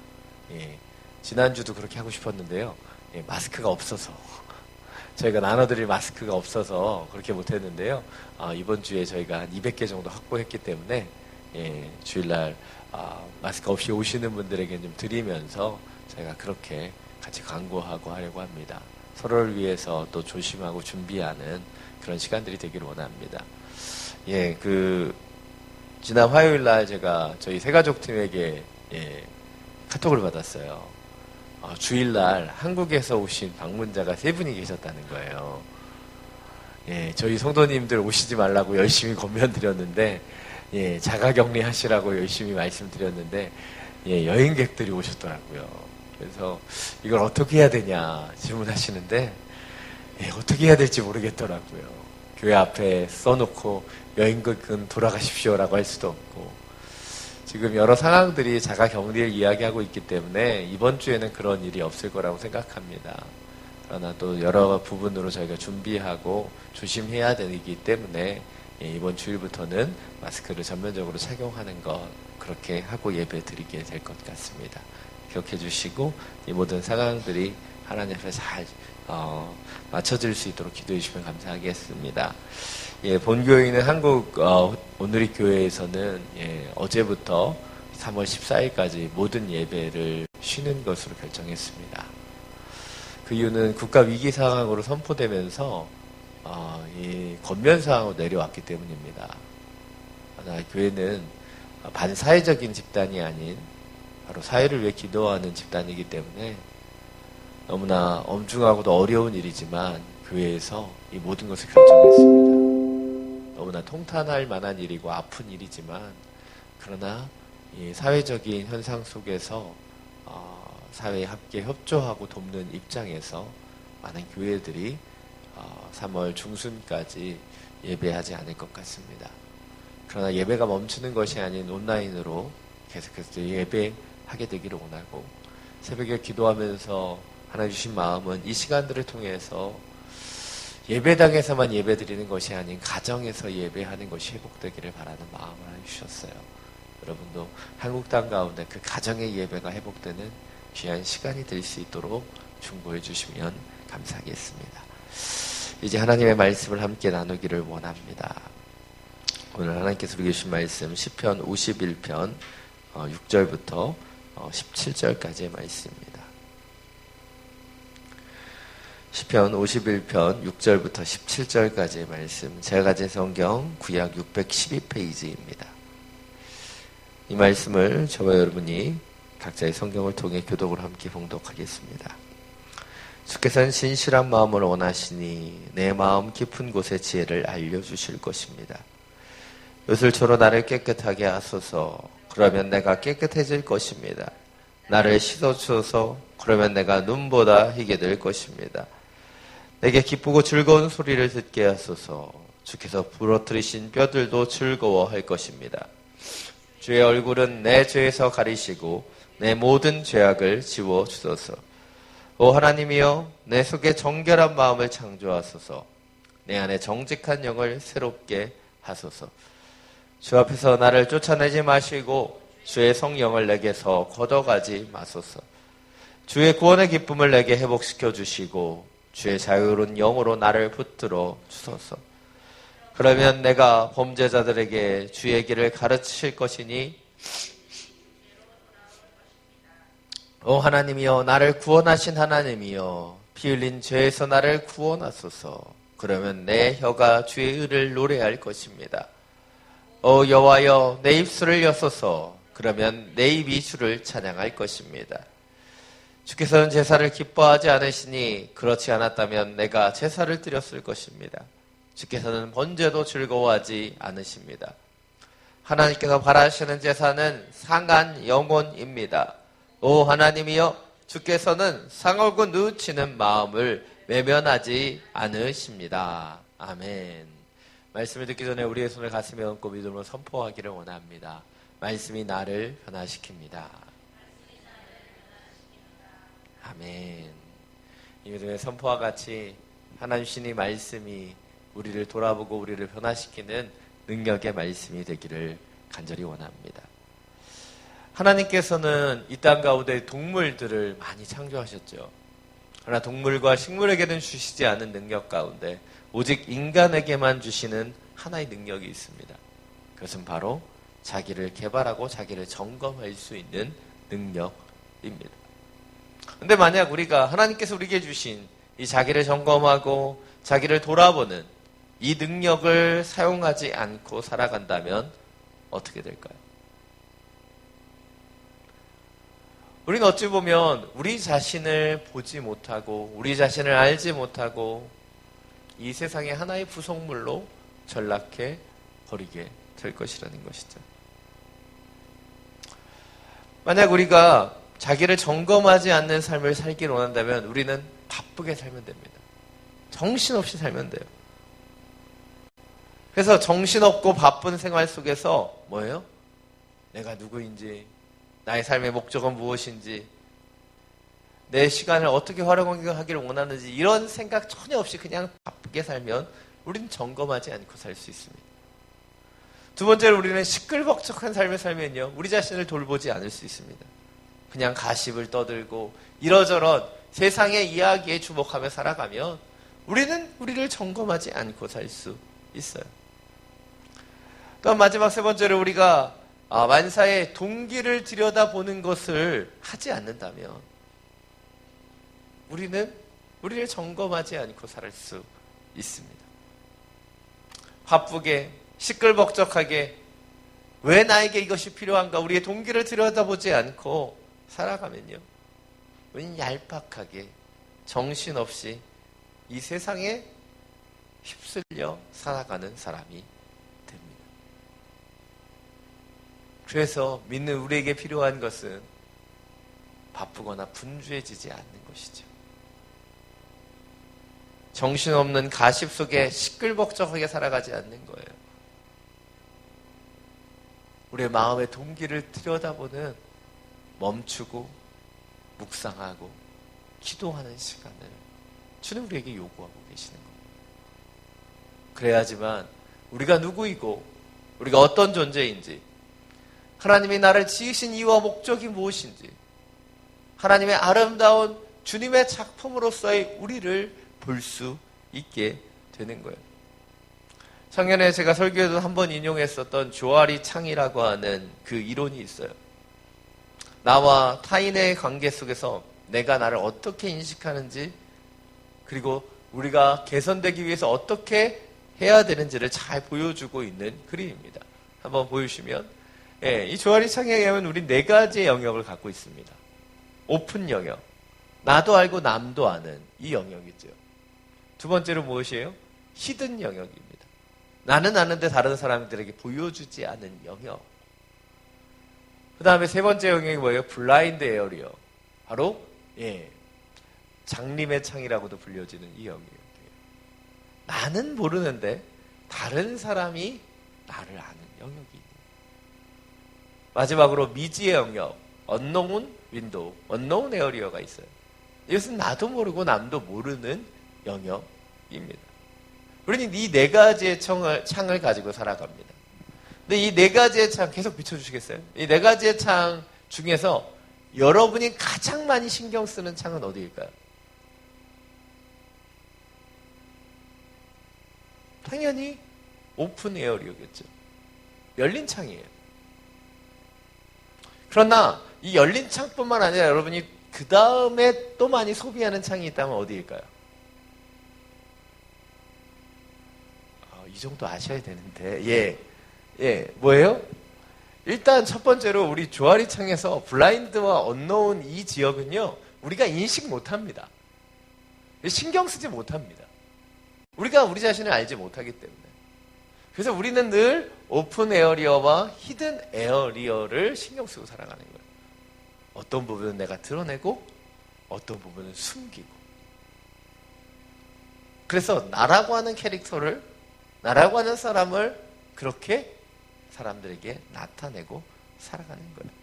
예, 지난주도 그렇게 하고 싶었는데요. 마스크가 없어서 저희가 나눠드릴 마스크가 없어서 그렇게 못했는데요. 이번 주에 저희가 한 200개 정도 확보했기 때문에 주일날 마스크 없이 오시는 분들에게 좀 드리면서 저희가 그렇게 같이 광고하고 하려고 합니다. 서로를 위해서 또 조심하고 준비하는 그런 시간들이 되기를 원합니다. 예, 지난 화요일날 제가 저희 새가족팀에게 카톡을 받았어요. 주일날 한국에서 오신 방문자가 3분이 계셨다는 거예요. 예, 저희 성도님들 오시지 말라고 열심히 권면드렸는데, 자가격리 하시라고 열심히 말씀드렸는데, 여행객들이 오셨더라고요. 그래서 이걸 어떻게 해야 되냐 질문하시는데, 어떻게 해야 될지 모르겠더라고요. 교회 앞에 써놓고 여행객은 돌아가십시오라고 할 수도 없고, 지금 여러 상황들이 자가격리를 이야기하고 있기 때문에 이번 주에는 그런 일이 없을 거라고 생각합니다. 그러나 또 여러 부분으로 저희가 준비하고 조심해야 되기 때문에 이번 주일부터는 마스크를 전면적으로 착용하는 것, 그렇게 하고 예배 드리게 될 것 같습니다. 기억해 주시고 이 모든 상황들이 하나님 앞에 잘 맞춰질 수 있도록 기도해 주시면 감사하겠습니다. 본교회는 한국 오누리 교회에서는 어제부터 3월 14일까지 모든 예배를 쉬는 것으로 결정했습니다. 그 이유는 국가 위기 상황으로 선포되면서 이 권면 상황으로 내려왔기 때문입니다. 그러나 교회는 반사회적인 집단이 아닌 바로 사회를 위해 기도하는 집단이기 때문에 너무나 엄중하고도 어려운 일이지만 교회에서 이 모든 것을 결정했습니다. 너무나 통탄할 만한 일이고 아픈 일이지만, 그러나 이 사회적인 현상 속에서 사회에 함께 협조하고 돕는 입장에서 많은 교회들이 3월 중순까지 예배하지 않을 것 같습니다. 그러나 예배가 멈추는 것이 아닌 온라인으로 계속해서 예배하게 되기를 원하고, 새벽에 기도하면서 하나님 주신 마음은 이 시간들을 통해서 예배당에서만 예배드리는 것이 아닌 가정에서 예배하는 것이 회복되기를 바라는 마음을 주셨어요. 여러분도 한국 땅 가운데 그 가정의 예배가 회복되는 귀한 시간이 될 수 있도록 중보해 주시면 감사하겠습니다. 이제 하나님의 말씀을 함께 나누기를 원합니다. 오늘 하나님께서 우리에게 주신 말씀 시편 51편 6절부터 17절까지의 말씀입니다. 시편 51편 6절부터 17절까지의 말씀, 제가 가진 성경 구약 612페이지입니다. 이 말씀을 저와 여러분이 각자의 성경을 통해 교독을 함께 봉독하겠습니다. 주께서는 진실한 마음을 원하시니 내 마음 깊은 곳의 지혜를 알려주실 것입니다. 요술초로 나를 깨끗하게 하소서. 그러면 내가 깨끗해질 것입니다. 나를 씻어주소서. 그러면 내가 눈보다 희게 될 것입니다. 내게 기쁘고 즐거운 소리를 듣게 하소서. 주께서 부러뜨리신 뼈들도 즐거워할 것입니다. 주의 얼굴은 내 죄에서 가리시고 내 모든 죄악을 지워주소서. 오 하나님이여, 내 속에 정결한 마음을 창조하소서. 내 안에 정직한 영을 새롭게 하소서. 주 앞에서 나를 쫓아내지 마시고 주의 성령을 내게서 걷어가지 마소서. 주의 구원의 기쁨을 내게 회복시켜 주시고 주의 자유로운 영으로 나를 붙들어 주소서. 그러면 내가 범죄자들에게 주의 길을 가르치실 것이니, 오 하나님이여, 나를 구원하신 하나님이여, 피 흘린 죄에서 나를 구원하소서. 그러면 내 혀가 주의 의를 노래할 것입니다. 오 여호와여, 내 입술을 여소서. 그러면 내 입이 주를 찬양할 것입니다. 주께서는 제사를 기뻐하지 않으시니 그렇지 않았다면 내가 제사를 드렸을 것입니다. 주께서는 번제도 즐거워하지 않으십니다. 하나님께서 바라시는 제사는 상한 영혼입니다. 오 하나님이여, 주께서는 상하고 누치는 마음을 외면하지 않으십니다. 아멘. 말씀을 듣기 전에 우리의 손을 가슴에 얹고 믿음으로 선포하기를 원합니다. 말씀이 나를 변화시킵니다. 아멘. 이 믿음의 선포와 같이 하나님 신이 말씀이 우리를 돌아보고 우리를 변화시키는 능력의 말씀이 되기를 간절히 원합니다. 하나님께서는 이 땅 가운데 동물들을 많이 창조하셨죠. 그러나 동물과 식물에게는 주시지 않은 능력 가운데 오직 인간에게만 주시는 하나의 능력이 있습니다. 그것은 바로 자기를 개발하고 자기를 점검할 수 있는 능력입니다. 근데 만약 우리가 하나님께서 우리에게 주신 이 자기를 점검하고 자기를 돌아보는 이 능력을 사용하지 않고 살아간다면 어떻게 될까요? 우리는 어찌 보면 우리 자신을 보지 못하고 우리 자신을 알지 못하고 이 세상의 하나의 부속물로 전락해 버리게 될 것이라는 것이죠. 만약 우리가 자기를 점검하지 않는 삶을 살기를 원한다면 우리는 바쁘게 살면 됩니다. 정신없이 살면 돼요. 그래서 정신없고 바쁜 생활 속에서 뭐예요? 내가 누구인지, 나의 삶의 목적은 무엇인지, 내 시간을 어떻게 활용하기를 원하는지 이런 생각 전혀 없이 그냥 바쁘게 살면 우리는 점검하지 않고 살 수 있습니다. 두 번째로 우리는 시끌벅적한 삶을 살면요, 우리 자신을 돌보지 않을 수 있습니다. 그냥 가십을 떠들고 이러저런 세상의 이야기에 주목하며 살아가면 우리는 우리를 점검하지 않고 살 수 있어요. 또 마지막 세 번째로 우리가 만사의 동기를 들여다보는 것을 하지 않는다면 우리는 우리를 점검하지 않고 살 수 있습니다. 바쁘게 시끌벅적하게 왜 나에게 이것이 필요한가 우리의 동기를 들여다보지 않고 살아가면요, 우리는 얄팍하게 정신없이 이 세상에 휩쓸려 살아가는 사람이 됩니다. 그래서 믿는 우리에게 필요한 것은 바쁘거나 분주해지지 않는 것이죠. 정신없는 가십 속에 시끌벅적하게 살아가지 않는 거예요. 우리의 마음의 동기를 들여다보는 멈추고 묵상하고 기도하는 시간을 주는 우리에게 요구하고 계시는 겁니다. 그래야지만 우리가 누구이고 우리가 어떤 존재인지, 하나님이 나를 지으신 이유와 목적이 무엇인지, 하나님의 아름다운 주님의 작품으로서의 우리를 볼 수 있게 되는 거예요. 작년에 제가 설교에도 한번 인용했었던 조아리 창이라고 하는 그 이론이 있어요. 나와 타인의 관계 속에서 내가 나를 어떻게 인식하는지, 그리고 우리가 개선되기 위해서 어떻게 해야 되는지를 잘 보여주고 있는 그림입니다. 한번 보여주시면, 이 조아리 창에 의하면 우리 4가지의 영역을 갖고 있습니다. 오픈 영역, 나도 알고 남도 아는 이 영역이죠. 두 번째로 무엇이에요? 히든 영역입니다. 나는 아는데 다른 사람들에게 보여주지 않은 영역. 그 다음에 세 번째 영역이 뭐예요? 블라인드 에어리어. 바로 장림의 창이라고도 불려지는 이 영역이에요. 나는 모르는데 다른 사람이 나를 아는 영역이 있는. 마지막으로 미지의 영역, 언노운 윈도우, 언노운 에어리어가 있어요. 이것은 나도 모르고 남도 모르는 영역입니다. 우리는 이 4가지의 창을 가지고 살아갑니다. 근데 이 4가지의 창 계속 비춰주시겠어요? 이 4가지의 창 중에서 여러분이 가장 많이 신경 쓰는 창은 어디일까요? 당연히 오픈 에어리어겠죠. 열린 창이에요. 그러나 이 열린 창뿐만 아니라 여러분이 그 다음에 또 많이 소비하는 창이 있다면 어디일까요? 이 정도 아셔야 되는데, 뭐예요? 일단 첫 번째로 우리 조아리 창에서 블라인드와 언노운 이 지역은요, 우리가 인식 못합니다. 신경 쓰지 못합니다. 우리가 우리 자신을 알지 못하기 때문에. 그래서 우리는 늘 오픈 에어리어와 히든 에어리어를 신경 쓰고 살아가는 거예요. 어떤 부분은 내가 드러내고 어떤 부분은 숨기고. 그래서 나라고 하는 캐릭터를, 나라고 하는 사람을 그렇게 사람들에게 나타내고 살아가는 거예요.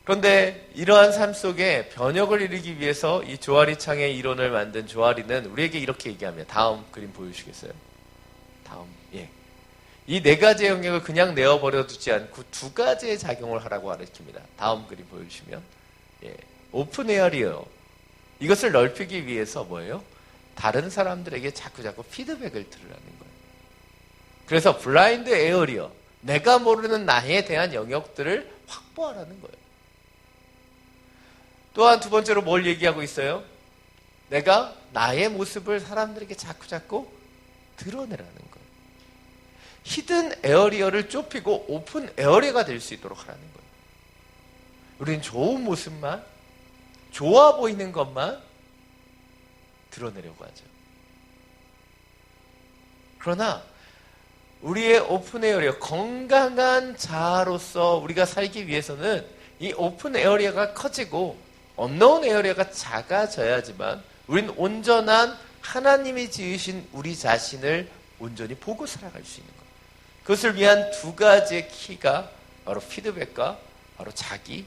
그런데 이러한 삶 속에 변혁을 이루기 위해서 이 조아리 창의 이론을 만든 조아리는 우리에게 이렇게 얘기합니다. 다음 그림 보여주시겠어요? 다음, 이 4가지의 영역을 그냥 내어버려 두지 않고 2가지의 작용을 하라고 가르칩니다. 다음 그림 보여주시면, 오픈 에어리어. 이것을 넓히기 위해서 뭐예요? 다른 사람들에게 자꾸자꾸 피드백을 들으라는 거예요. 그래서 블라인드 에어리어, 내가 모르는 나에 대한 영역들을 확보하라는 거예요. 또한 두 번째로 뭘 얘기하고 있어요? 내가 나의 모습을 사람들에게 자꾸자꾸 드러내라는 거예요. 히든 에어리어를 좁히고 오픈 에어리어가 될 수 있도록 하라는 거예요. 우리는 좋은 모습만, 좋아 보이는 것만 드러내려고 하죠. 그러나 우리의 오픈 에어리어, 건강한 자아로서 우리가 살기 위해서는 이 오픈 에어리어가 커지고 언노운 에어리어가 작아져야지만 우리는 온전한 하나님이 지으신 우리 자신을 온전히 보고 살아갈 수 있는 거예요. 그것을 위한 2가지의 키가 바로 피드백과 바로 자기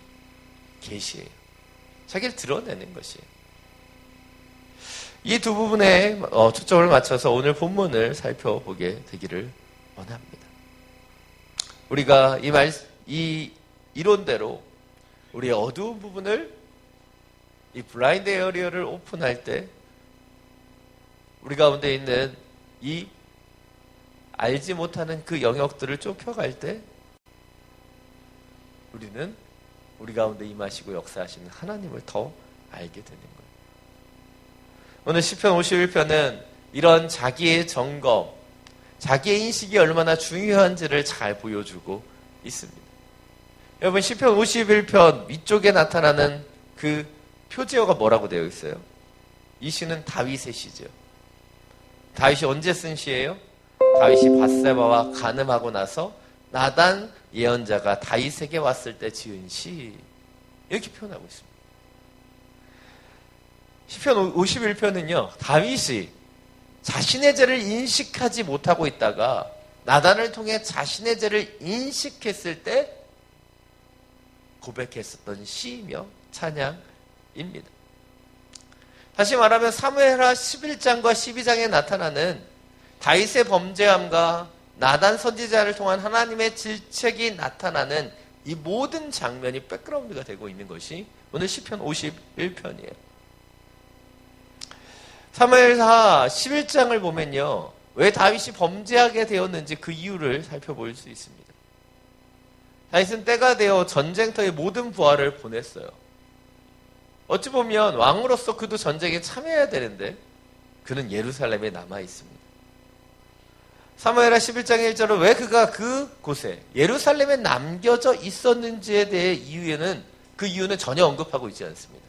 계시예요. 자기를 드러내는 것이에요. 이 두 부분에 초점을 맞춰서 오늘 본문을 살펴보게 되기를 원합니다. 우리가 이 이론대로 우리의 어두운 부분을, 이 블라인드 에어리어를 오픈할 때 우리 가운데 있는 이 알지 못하는 그 영역들을 좁혀갈 때 우리는 우리 가운데 임하시고 역사하시는 하나님을 더 알게 되는 거예요. 오늘 시편 51편은 이런 자기의 점검, 자기의 인식이 얼마나 중요한지를 잘 보여주고 있습니다. 여러분, 시편 51편 위쪽에 나타나는 그 표제어가 뭐라고 되어 있어요? 이 시는 다윗의 시죠. 다윗이 언제 쓴 시예요? 다윗이 밧세바와 간음하고 나서 나단 예언자가 다윗에게 왔을 때 지은 시, 이렇게 표현하고 있습니다. 시편 51편은요, 다윗이 자신의 죄를 인식하지 못하고 있다가 나단을 통해 자신의 죄를 인식했을 때 고백했었던 시이며 찬양입니다. 다시 말하면 사무엘하 11장과 12장에 나타나는 다윗의 범죄함과 나단 선지자를 통한 하나님의 질책이 나타나는 이 모든 장면이 백그라운드가 되고 있는 것이 오늘 시편 51편이에요. 사무엘하 11장을 보면요, 왜 다윗이 범죄하게 되었는지 그 이유를 살펴볼 수 있습니다. 다윗은 때가 되어 전쟁터의 모든 부하를 보냈어요. 어찌 보면 왕으로서 그도 전쟁에 참여해야 되는데 그는 예루살렘에 남아 있습니다. 사무엘하 11장 1절은 왜 그가 그곳에 예루살렘에 남겨져 있었는지에 대해 그 이유는 전혀 언급하고 있지 않습니다.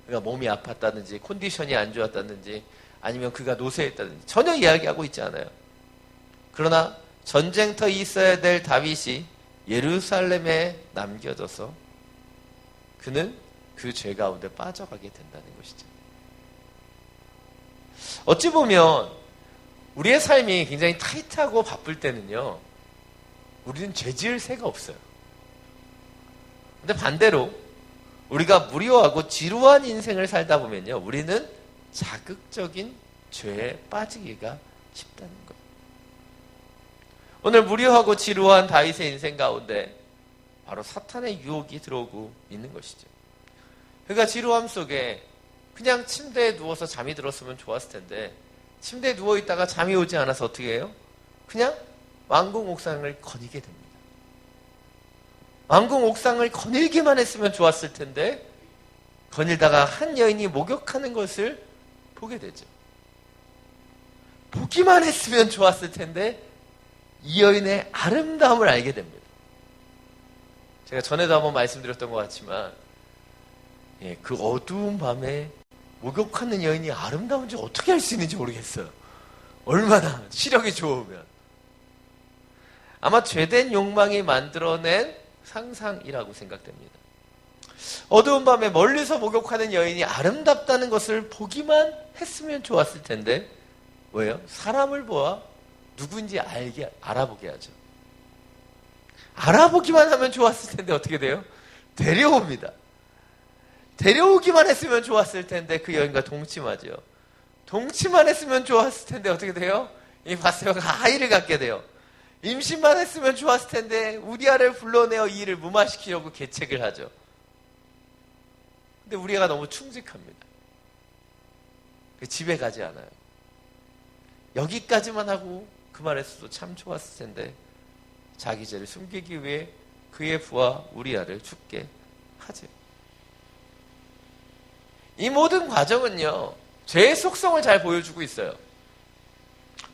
그가 몸이 아팠다든지 컨디션이 안 좋았다든지 아니면 그가 노쇠했다든지 전혀 이야기하고 있지 않아요. 그러나 전쟁터에 있어야 될 다윗이 예루살렘에 남겨져서 그는 그 죄 가운데 빠져가게 된다는 것이죠. 어찌 보면 우리의 삶이 굉장히 타이트하고 바쁠 때는요, 우리는 죄 지을 새가 없어요. 근데 반대로 우리가 무료하고 지루한 인생을 살다 보면요, 우리는 자극적인 죄에 빠지기가 쉽다는 거예요. 오늘 무료하고 지루한 다윗의 인생 가운데 바로 사탄의 유혹이 들어오고 있는 것이죠. 그가 지루함 속에 그냥 침대에 누워서 잠이 들었으면 좋았을 텐데 침대에 누워있다가 잠이 오지 않아서 어떻게 해요? 그냥 왕궁 옥상을 거니게 됩니다. 왕궁 옥상을 거닐기만 했으면 좋았을 텐데 거닐다가 한 여인이 목욕하는 것을 보게 되죠. 보기만 했으면 좋았을 텐데 이 여인의 아름다움을 알게 됩니다. 제가 전에도 한번 말씀드렸던 것 같지만 그 어두운 밤에 목욕하는 여인이 아름다운지 어떻게 알 수 있는지 모르겠어요. 얼마나 시력이 좋으면. 아마 죄된 욕망이 만들어낸 상상이라고 생각됩니다. 어두운 밤에 멀리서 목욕하는 여인이 아름답다는 것을 보기만 했으면 좋았을 텐데 왜요? 사람을 보아 누군지 알아보게 하죠. 알아보기만 하면 좋았을 텐데 어떻게 돼요? 데려옵니다. 데려오기만 했으면 좋았을 텐데 그 여인과 동침하죠. 동침만 했으면 좋았을 텐데 어떻게 돼요? 이 바세바가 아이를 갖게 돼요. 임신만 했으면 좋았을 텐데 우리아를 불러내어 이 일을 무마시키려고 계책을 하죠. 근데 우리아가 너무 충직합니다. 집에 가지 않아요. 여기까지만 하고 그만했어도 참 좋았을 텐데 자기 죄를 숨기기 위해 그의 부하 우리아를 죽게 하죠. 이 모든 과정은요, 죄의 속성을 잘 보여주고 있어요.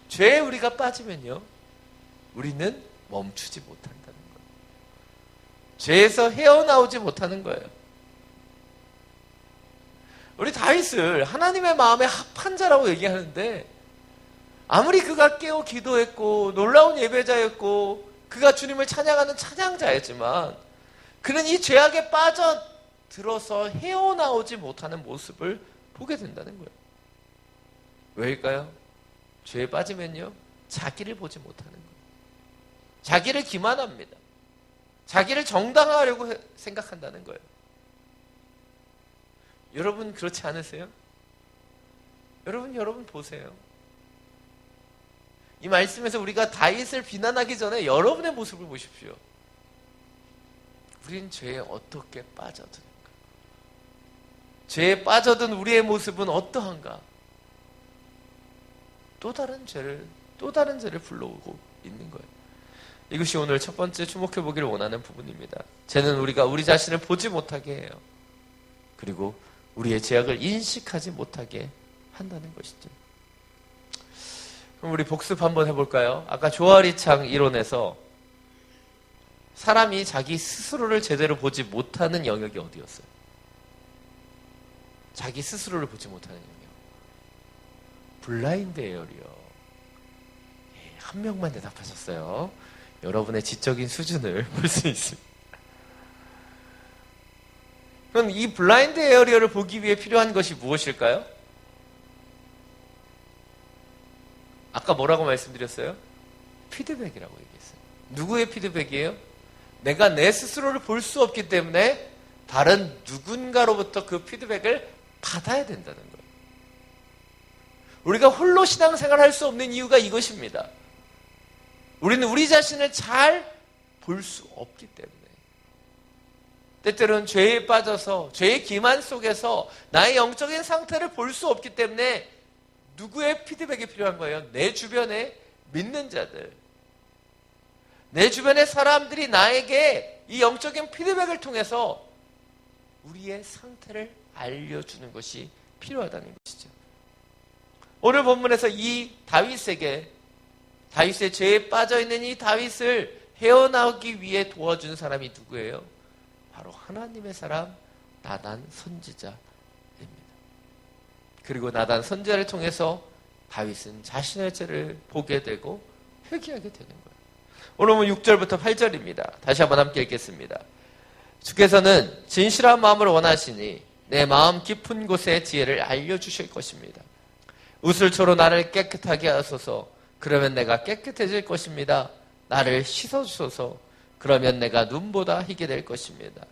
죄에 우리가 빠지면요, 우리는 멈추지 못한다는 거예요. 죄에서 헤어나오지 못하는 거예요. 우리 다윗을 하나님의 마음에 합한 자라고 얘기하는데 아무리 그가 깨어 기도했고 놀라운 예배자였고 그가 주님을 찬양하는 찬양자였지만 그는 이 죄악에 빠져들어서 헤어나오지 못하는 모습을 보게 된다는 거예요. 왜일까요? 죄에 빠지면요, 자기를 보지 못하는 거예요. 자기를 기만합니다. 자기를 정당화하려고 생각한다는 거예요. 여러분 그렇지 않으세요? 여러분 보세요. 이 말씀에서 우리가 다윗을 비난하기 전에 여러분의 모습을 보십시오. 우린 죄에 어떻게 빠져드는가? 죄에 빠져든 우리의 모습은 어떠한가? 또 다른 죄를 불러오고 있는 거예요. 이것이 오늘 첫 번째 주목해 보기를 원하는 부분입니다. 죄는 우리가 우리 자신을 보지 못하게 해요. 그리고 우리의 죄악을 인식하지 못하게 한다는 것이죠. 그럼 우리 복습 한번 해볼까요? 아까 조아리창 이론에서 사람이 자기 스스로를 제대로 보지 못하는 영역이 어디였어요? 자기 스스로를 보지 못하는 영역. 블라인드 에어리요. 한 명만 대답하셨어요. 여러분의 지적인 수준을 볼 수 있습니다. 그럼 이 블라인드 에어리어를 보기 위해 필요한 것이 무엇일까요? 아까 뭐라고 말씀드렸어요? 피드백이라고 얘기했어요. 누구의 피드백이에요? 내가 내 스스로를 볼 수 없기 때문에 다른 누군가로부터 그 피드백을 받아야 된다는 거예요. 우리가 홀로 신앙생활을 할 수 없는 이유가 이것입니다. 우리는 우리 자신을 잘 볼 수 없기 때문에. 때때로는 죄에 빠져서 죄의 기만 속에서 나의 영적인 상태를 볼 수 없기 때문에 누구의 피드백이 필요한 거예요? 내 주변에 믿는 자들, 내 주변의 사람들이 나에게 이 영적인 피드백을 통해서 우리의 상태를 알려주는 것이 필요하다는 것이죠. 오늘 본문에서 이 다윗의 죄에 빠져있는 이 다윗을 헤어나오기 위해 도와준 사람이 누구예요? 바로 하나님의 사람 나단 선지자입니다. 그리고 나단 선지자를 통해서 다윗은 자신의 죄를 보게 되고 회개하게 되는 거예요. 오늘 보면 6절부터 8절입니다. 다시 한번 함께 읽겠습니다. 주께서는 진실한 마음을 원하시니 내 마음 깊은 곳에 지혜를 알려주실 것입니다. 우슬초로 나를 깨끗하게 하소서. 그러면 내가 깨끗해질 것입니다. 나를 씻어주소서. 그러면 내가 눈보다 희게 될 것입니다.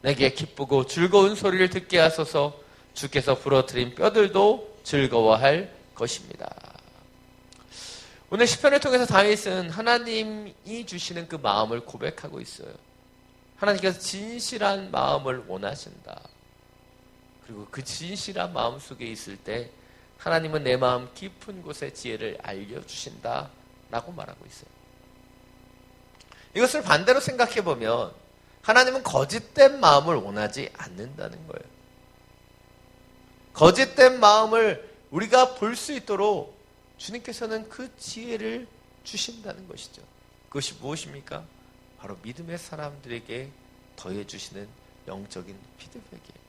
내게 기쁘고 즐거운 소리를 듣게 하소서. 주께서 부러뜨린 뼈들도 즐거워할 것입니다. 오늘 시편을 통해서 다윗은 하나님이 주시는 그 마음을 고백하고 있어요. 하나님께서 진실한 마음을 원하신다. 그리고 그 진실한 마음 속에 있을 때 하나님은 내 마음 깊은 곳에 지혜를 알려주신다 라고 말하고 있어요. 이것을 반대로 생각해 보면 하나님은 거짓된 마음을 원하지 않는다는 거예요. 거짓된 마음을 우리가 볼 수 있도록 주님께서는 그 지혜를 주신다는 것이죠. 그것이 무엇입니까? 바로 믿음의 사람들에게 더해주시는 영적인 피드백이에요.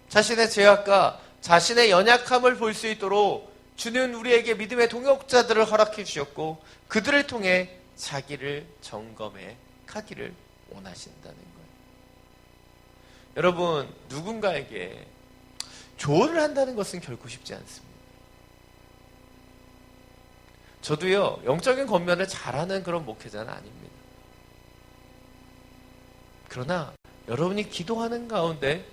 자신의 죄악과 자신의 연약함을 볼 수 있도록 주는 우리에게 믿음의 동역자들을 허락해 주셨고 그들을 통해 자기를 점검해 가기를 원하신다는 거예요. 여러분, 누군가에게 조언을 한다는 것은 결코 쉽지 않습니다. 저도요, 영적인 권면을 잘하는 그런 목회자는 아닙니다. 그러나 여러분이 기도하는 가운데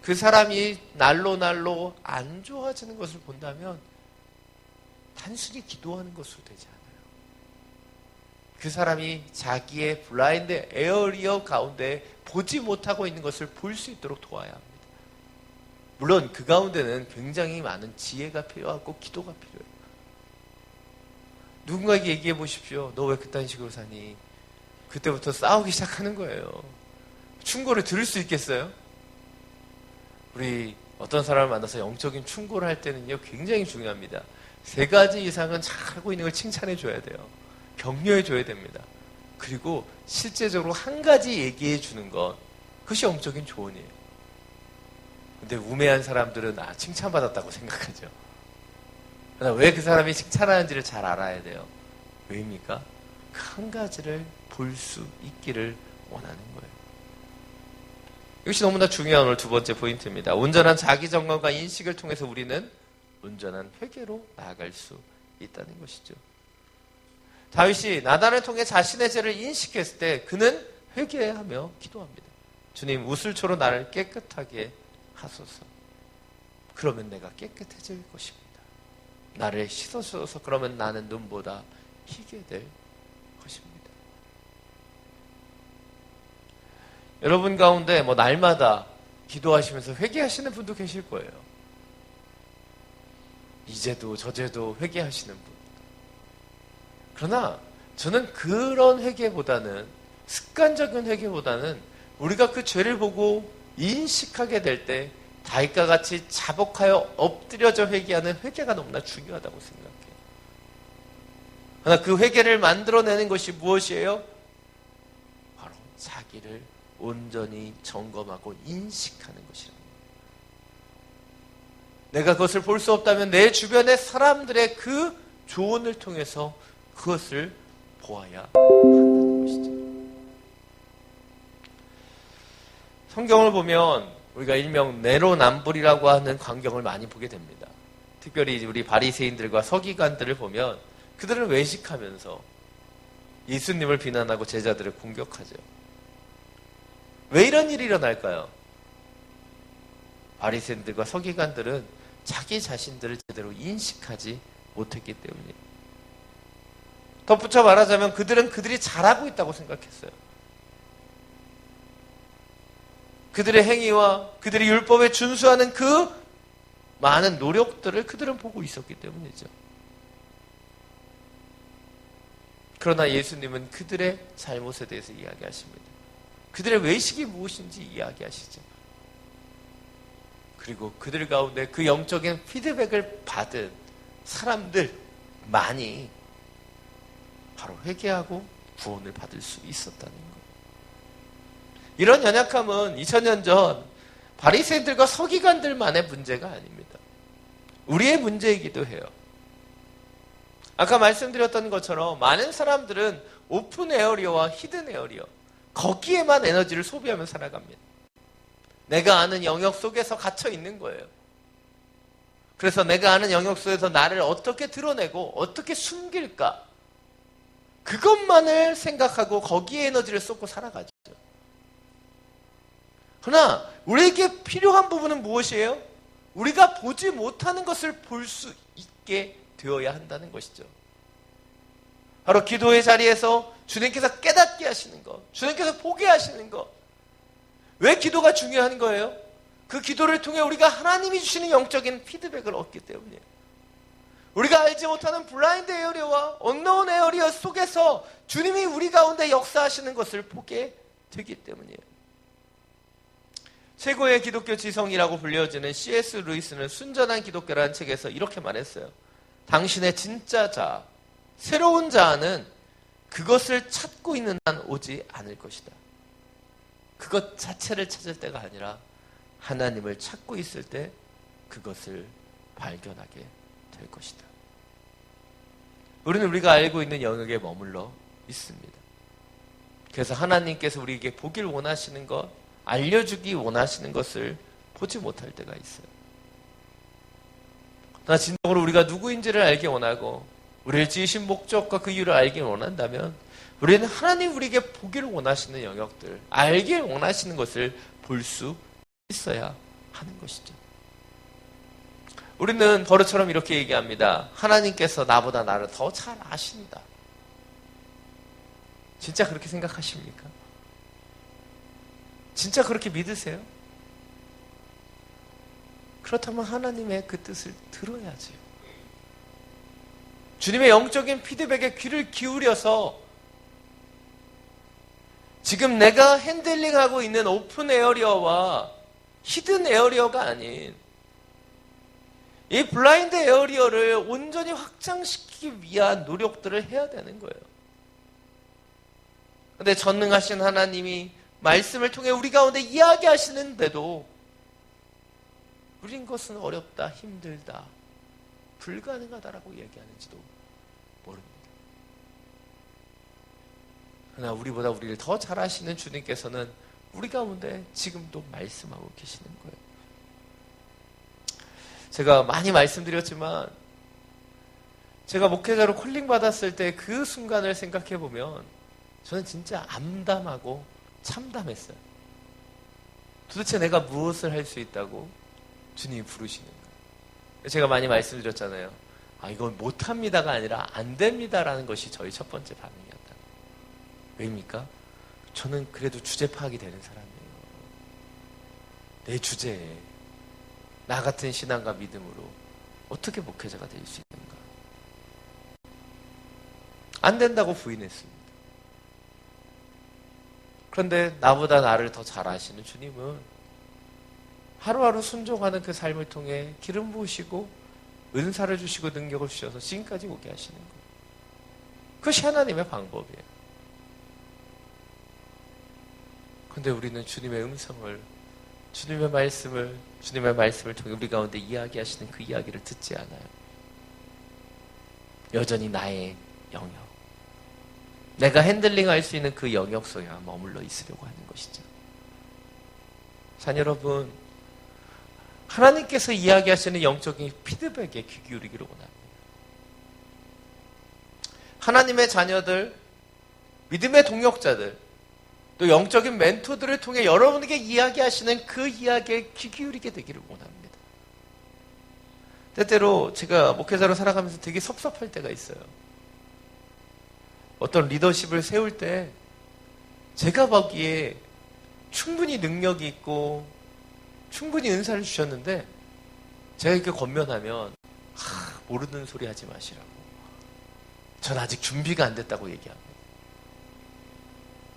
그 사람이 날로 안 좋아지는 것을 본다면 단순히 기도하는 것으로 되지 않아요. 그 사람이 자기의 블라인드 에어리어 가운데 보지 못하고 있는 것을 볼 수 있도록 도와야 합니다. 물론 그 가운데는 굉장히 많은 지혜가 필요하고 기도가 필요해요. 누군가에게 얘기해 보십시오. 너 왜 그딴 식으로 사니? 그때부터 싸우기 시작하는 거예요. 충고를 들을 수 있겠어요? 우리 어떤 사람을 만나서 영적인 충고를 할 때는요, 굉장히 중요합니다. 3가지 이상은 잘하고 있는 걸 칭찬해 줘야 돼요. 격려해 줘야 됩니다. 그리고 실제적으로 1가지 얘기해 주는 것, 그것이 영적인 조언이에요. 근데 우매한 사람들은 칭찬받았다고 생각하죠. 그러나 왜 그 사람이 칭찬하는지를 잘 알아야 돼요. 왜입니까? 그 1가지를 볼 수 있기를 원하는 거예요. 이것이 너무나 중요한 오늘 2번째 포인트입니다. 온전한 자기 점검과 인식을 통해서 우리는 온전한 회개로 나아갈 수 있다는 것이죠. 다윗이 나단을 통해 자신의 죄를 인식했을 때 그는 회개하며 기도합니다. 주님, 우슬초로 나를 깨끗하게 하소서. 그러면 내가 깨끗해질 것입니다. 나를 씻어주소서. 그러면 나는 눈보다 희게 될 것입니다. 여러분 가운데 날마다 기도하시면서 회개하시는 분도 계실 거예요. 이제도 저제도 회개하시는 분. 그러나 저는 그런 회개보다는, 습관적인 회개보다는 우리가 그 죄를 보고 인식하게 될 때 다윗과 같이 자복하여 엎드려져 회개하는 회개가 너무나 중요하다고 생각해요. 그러나 그 회개를 만들어내는 것이 무엇이에요? 바로 자기를 온전히 점검하고 인식하는 것이랍니다. 내가 그것을 볼 수 없다면 내 주변의 사람들의 그 조언을 통해서 그것을 보아야 한다는 것이죠. 성경을 보면 우리가 일명 내로남불이라고 하는 광경을 많이 보게 됩니다. 특별히 우리 바리새인들과 서기관들을 보면 그들은 외식하면서 예수님을 비난하고 제자들을 공격하죠. 왜 이런 일이 일어날까요? 바리새인들과 서기관들은 자기 자신들을 제대로 인식하지 못했기 때문이에요. 덧붙여 말하자면 그들은 그들이 잘하고 있다고 생각했어요. 그들의 행위와 그들이 율법에 준수하는 그 많은 노력들을 그들은 보고 있었기 때문이죠. 그러나 예수님은 그들의 잘못에 대해서 이야기하십니다. 그들의 외식이 무엇인지 이야기하시죠. 그리고 그들 가운데 그 영적인 피드백을 받은 사람들만이 바로 회개하고 구원을 받을 수 있었다는 것. 이런 연약함은 2000년 전 바리새인들과 서기관들만의 문제가 아닙니다. 우리의 문제이기도 해요. 아까 말씀드렸던 것처럼 많은 사람들은 오픈 에어리어와 히든 에어리어, 거기에만 에너지를 소비하며 살아갑니다. 내가 아는 영역 속에서 갇혀 있는 거예요. 그래서 내가 아는 영역 속에서 나를 어떻게 드러내고 어떻게 숨길까? 그것만을 생각하고 거기에 에너지를 쏟고 살아가죠. 그러나 우리에게 필요한 부분은 무엇이에요? 우리가 보지 못하는 것을 볼 수 있게 되어야 한다는 것이죠. 바로 기도의 자리에서 주님께서 깨닫게 하시는 것, 주님께서 보게 하시는 것. 왜 기도가 중요한 거예요? 그 기도를 통해 우리가 하나님이 주시는 영적인 피드백을 얻기 때문이에요. 우리가 알지 못하는 블라인드 에어리어와 언노운 에어리어 속에서 주님이 우리 가운데 역사하시는 것을 보게 되기 때문이에요. 최고의 기독교 지성이라고 불려지는 C.S. 루이스는 순전한 기독교라는 책에서 이렇게 말했어요. 당신의 진짜 자, 새로운 자아는 그것을 찾고 있는 한 오지 않을 것이다. 그것 자체를 찾을 때가 아니라 하나님을 찾고 있을 때 그것을 발견하게 될 것이다. 우리는 우리가 알고 있는 영역에 머물러 있습니다. 그래서 하나님께서 우리에게 보길 원하시는 것, 알려주기 원하시는 것을 보지 못할 때가 있어요. 그러나 진정으로 우리가 누구인지를 알기 원하고 우리를 지으신 목적과 그 이유를 알기 원한다면 우리는 하나님 우리에게 보기를 원하시는 영역들, 알길 원하시는 것을 볼 수 있어야 하는 것이죠. 우리는 버릇처럼 이렇게 얘기합니다. 하나님께서 나보다 나를 더 잘 아신다. 진짜 그렇게 생각하십니까? 진짜 그렇게 믿으세요? 그렇다면 하나님의 그 뜻을 들어야지요. 주님의 영적인 피드백에 귀를 기울여서 지금 내가 핸들링하고 있는 오픈 에어리어와 히든 에어리어가 아닌 이 블라인드 에어리어를 온전히 확장시키기 위한 노력들을 해야 되는 거예요. 그런데 전능하신 하나님이 말씀을 통해 우리 가운데 이야기하시는데도 우린 것은 어렵다, 힘들다, 불가능하다라고 얘기하는지도 모릅니다. 그러나 우리보다 우리를 더 잘 아시는 주님께서는 우리 가운데 지금도 말씀하고 계시는 거예요. 제가 많이 말씀드렸지만 제가 목회자로 콜링 받았을 때 그 순간을 생각해 보면 저는 진짜 암담하고 참담했어요. 도대체 내가 무엇을 할 수 있다고 주님이 부르시는 거예요. 제가 많이 말씀드렸잖아요. 이건 못합니다가 아니라 안 됩니다라는 것이 저희 첫 번째 반응이었다. 왜입니까? 저는 그래도 주제 파악이 되는 사람이에요. 내 주제에 나 같은 신앙과 믿음으로 어떻게 목회자가 될 수 있는가? 안 된다고 부인했습니다. 그런데 나보다 나를 더 잘 아시는 주님은 하루하루 순종하는 그 삶을 통해 기름 부으시고 은사를 주시고 능력을 주셔서 지금까지 오게 하시는 거예요. 그것이 하나님의 방법이에요. 그런데 우리는 주님의 음성을, 주님의 말씀을 통해 우리 가운데 이야기하시는 그 이야기를 듣지 않아요. 여전히 나의 영역, 내가 핸들링할 수 있는 그 영역 속에 머물러 있으려고 하는 것이죠. 자녀 여러분, 하나님께서 이야기하시는 영적인 피드백에 귀 기울이기를 원합니다. 하나님의 자녀들, 믿음의 동역자들, 또 영적인 멘토들을 통해 여러분에게 이야기하시는 그 이야기에 귀 기울이게 되기를 원합니다. 때때로 제가 목회자로 살아가면서 되게 섭섭할 때가 있어요. 어떤 리더십을 세울 때 제가 보기에 충분히 능력이 있고 충분히 은사를 주셨는데 제가 이렇게 권면하면 모르는 소리 하지 마시라고. 전 아직 준비가 안 됐다고 얘기합니다.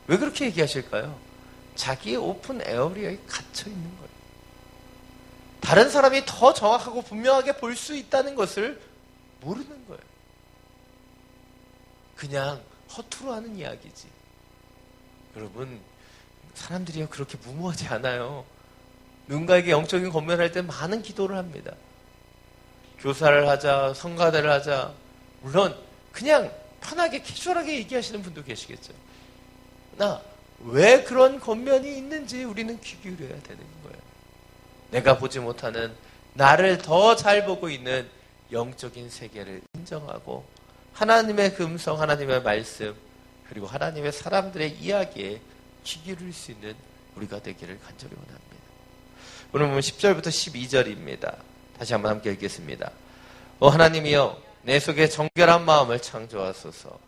왜 그렇게 얘기하실까요? 자기의 오픈 에어리어에 갇혀 있는 거예요. 다른 사람이 더 정확하고 분명하게 볼 수 있다는 것을 모르는 거예요. 그냥 허투루 하는 이야기지. 여러분, 사람들이요 그렇게 무모하지 않아요. 누군가에게 영적인 권면할 때 많은 기도를 합니다. 교사를 하자, 성가대를 하자, 물론 그냥 편하게 캐주얼하게 얘기하시는 분도 계시겠죠. 나 왜 그런 권면이 있는지 우리는 귀 기울여야 되는 거예요. 내가 보지 못하는 나를 더 잘 보고 있는 영적인 세계를 인정하고 하나님의 금성, 하나님의 말씀, 그리고 하나님의 사람들의 이야기에 귀 기울일 수 있는 우리가 되기를 간절히 원합니다. 오늘 보면 10절부터 12절입니다. 다시 한번 함께 읽겠습니다. 하나님이여, 내 속에 정결한 마음을 창조하소서.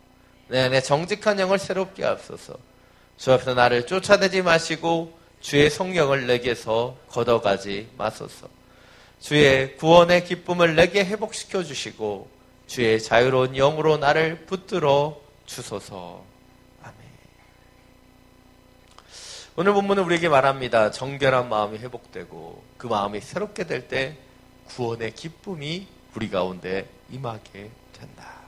내 안에 정직한 영을 새롭게 하소서. 주 앞에서 나를 쫓아내지 마시고 주의 성령을 내게서 걷어가지 마소서. 주의 구원의 기쁨을 내게 회복시켜 주시고 주의 자유로운 영으로 나를 붙들어 주소서. 아멘. 오늘 본문은 우리에게 말합니다. 정결한 마음이 회복되고 그 마음이 새롭게 될 때 구원의 기쁨이 우리 가운데 임하게 된다.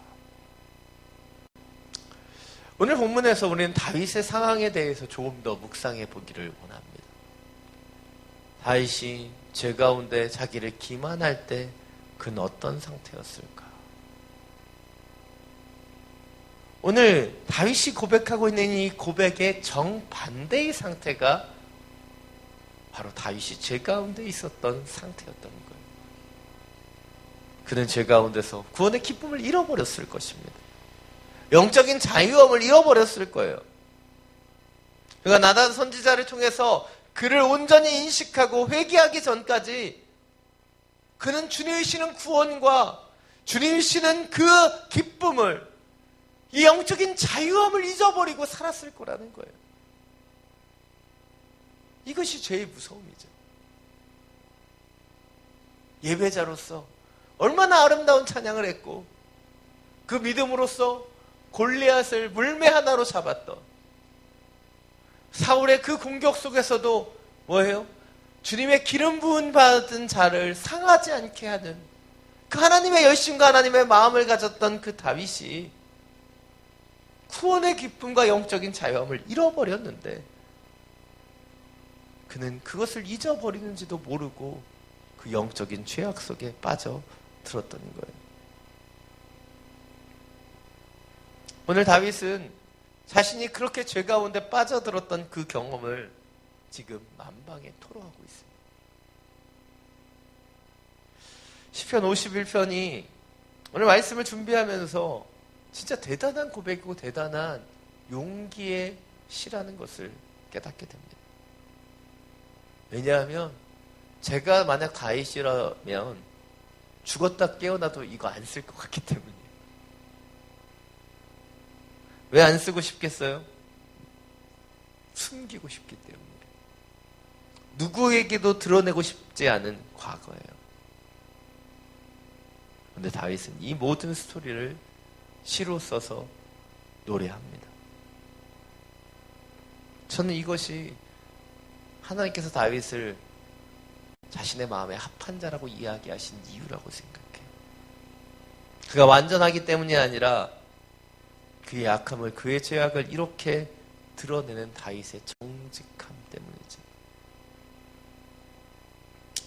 오늘 본문에서 우리는 다윗의 상황에 대해서 조금 더 묵상해 보기를 원합니다. 다윗이 죄 가운데 자기를 기만할 때 그는 어떤 상태였을까? 오늘 다윗이 고백하고 있는 이 고백의 정반대의 상태가 바로 다윗이 죄 가운데 있었던 상태였던 거예요. 그는 죄 가운데서 구원의 기쁨을 잃어버렸을 것입니다. 영적인 자유함을 잃어버렸을 거예요. 그러니까 나단 선지자를 통해서 그를 온전히 인식하고 회개하기 전까지 그는 주님이 주시는 구원과 주님이 주시는 그 기쁨을, 이 영적인 자유함을 잊어버리고 살았을 거라는 거예요. 이것이 죄의 무서움이죠. 예배자로서 얼마나 아름다운 찬양을 했고 그 믿음으로써 골리앗을 물매 하나로 잡았던 사울의 그 공격 속에서도 뭐예요? 주님의 기름 부은 받은 자를 상하지 않게 하는 그 하나님의 열심과 하나님의 마음을 가졌던 그 다윗이 구원의 기쁨과 영적인 자유함을 잃어버렸는데 그는 그것을 잊어버리는지도 모르고 그 영적인 죄악 속에 빠져들었던 거예요. 오늘 다윗은 자신이 그렇게 죄 가운데 빠져들었던 그 경험을 지금 만방에 토로하고 있습니다. 시편 51편이 오늘 말씀을 준비하면서 진짜 대단한 고백이고 대단한 용기의 시라는 것을 깨닫게 됩니다. 왜냐하면 제가 만약 다윗이라면 죽었다 깨어나도 이거 안 쓸 것 같기 때문이에요. 왜 안 쓰고 싶겠어요? 숨기고 싶기 때문에. 누구에게도 드러내고 싶지 않은 과거예요. 그런데 다윗은 이 모든 스토리를 시로 써서 노래합니다. 저는 이것이 하나님께서 다윗을 자신의 마음에 합한 자라고 이야기하신 이유라고 생각해요. 그가 완전하기 때문이 아니라 그의 약함을, 그의 죄악을 이렇게 드러내는 다윗의 정직함 때문이죠.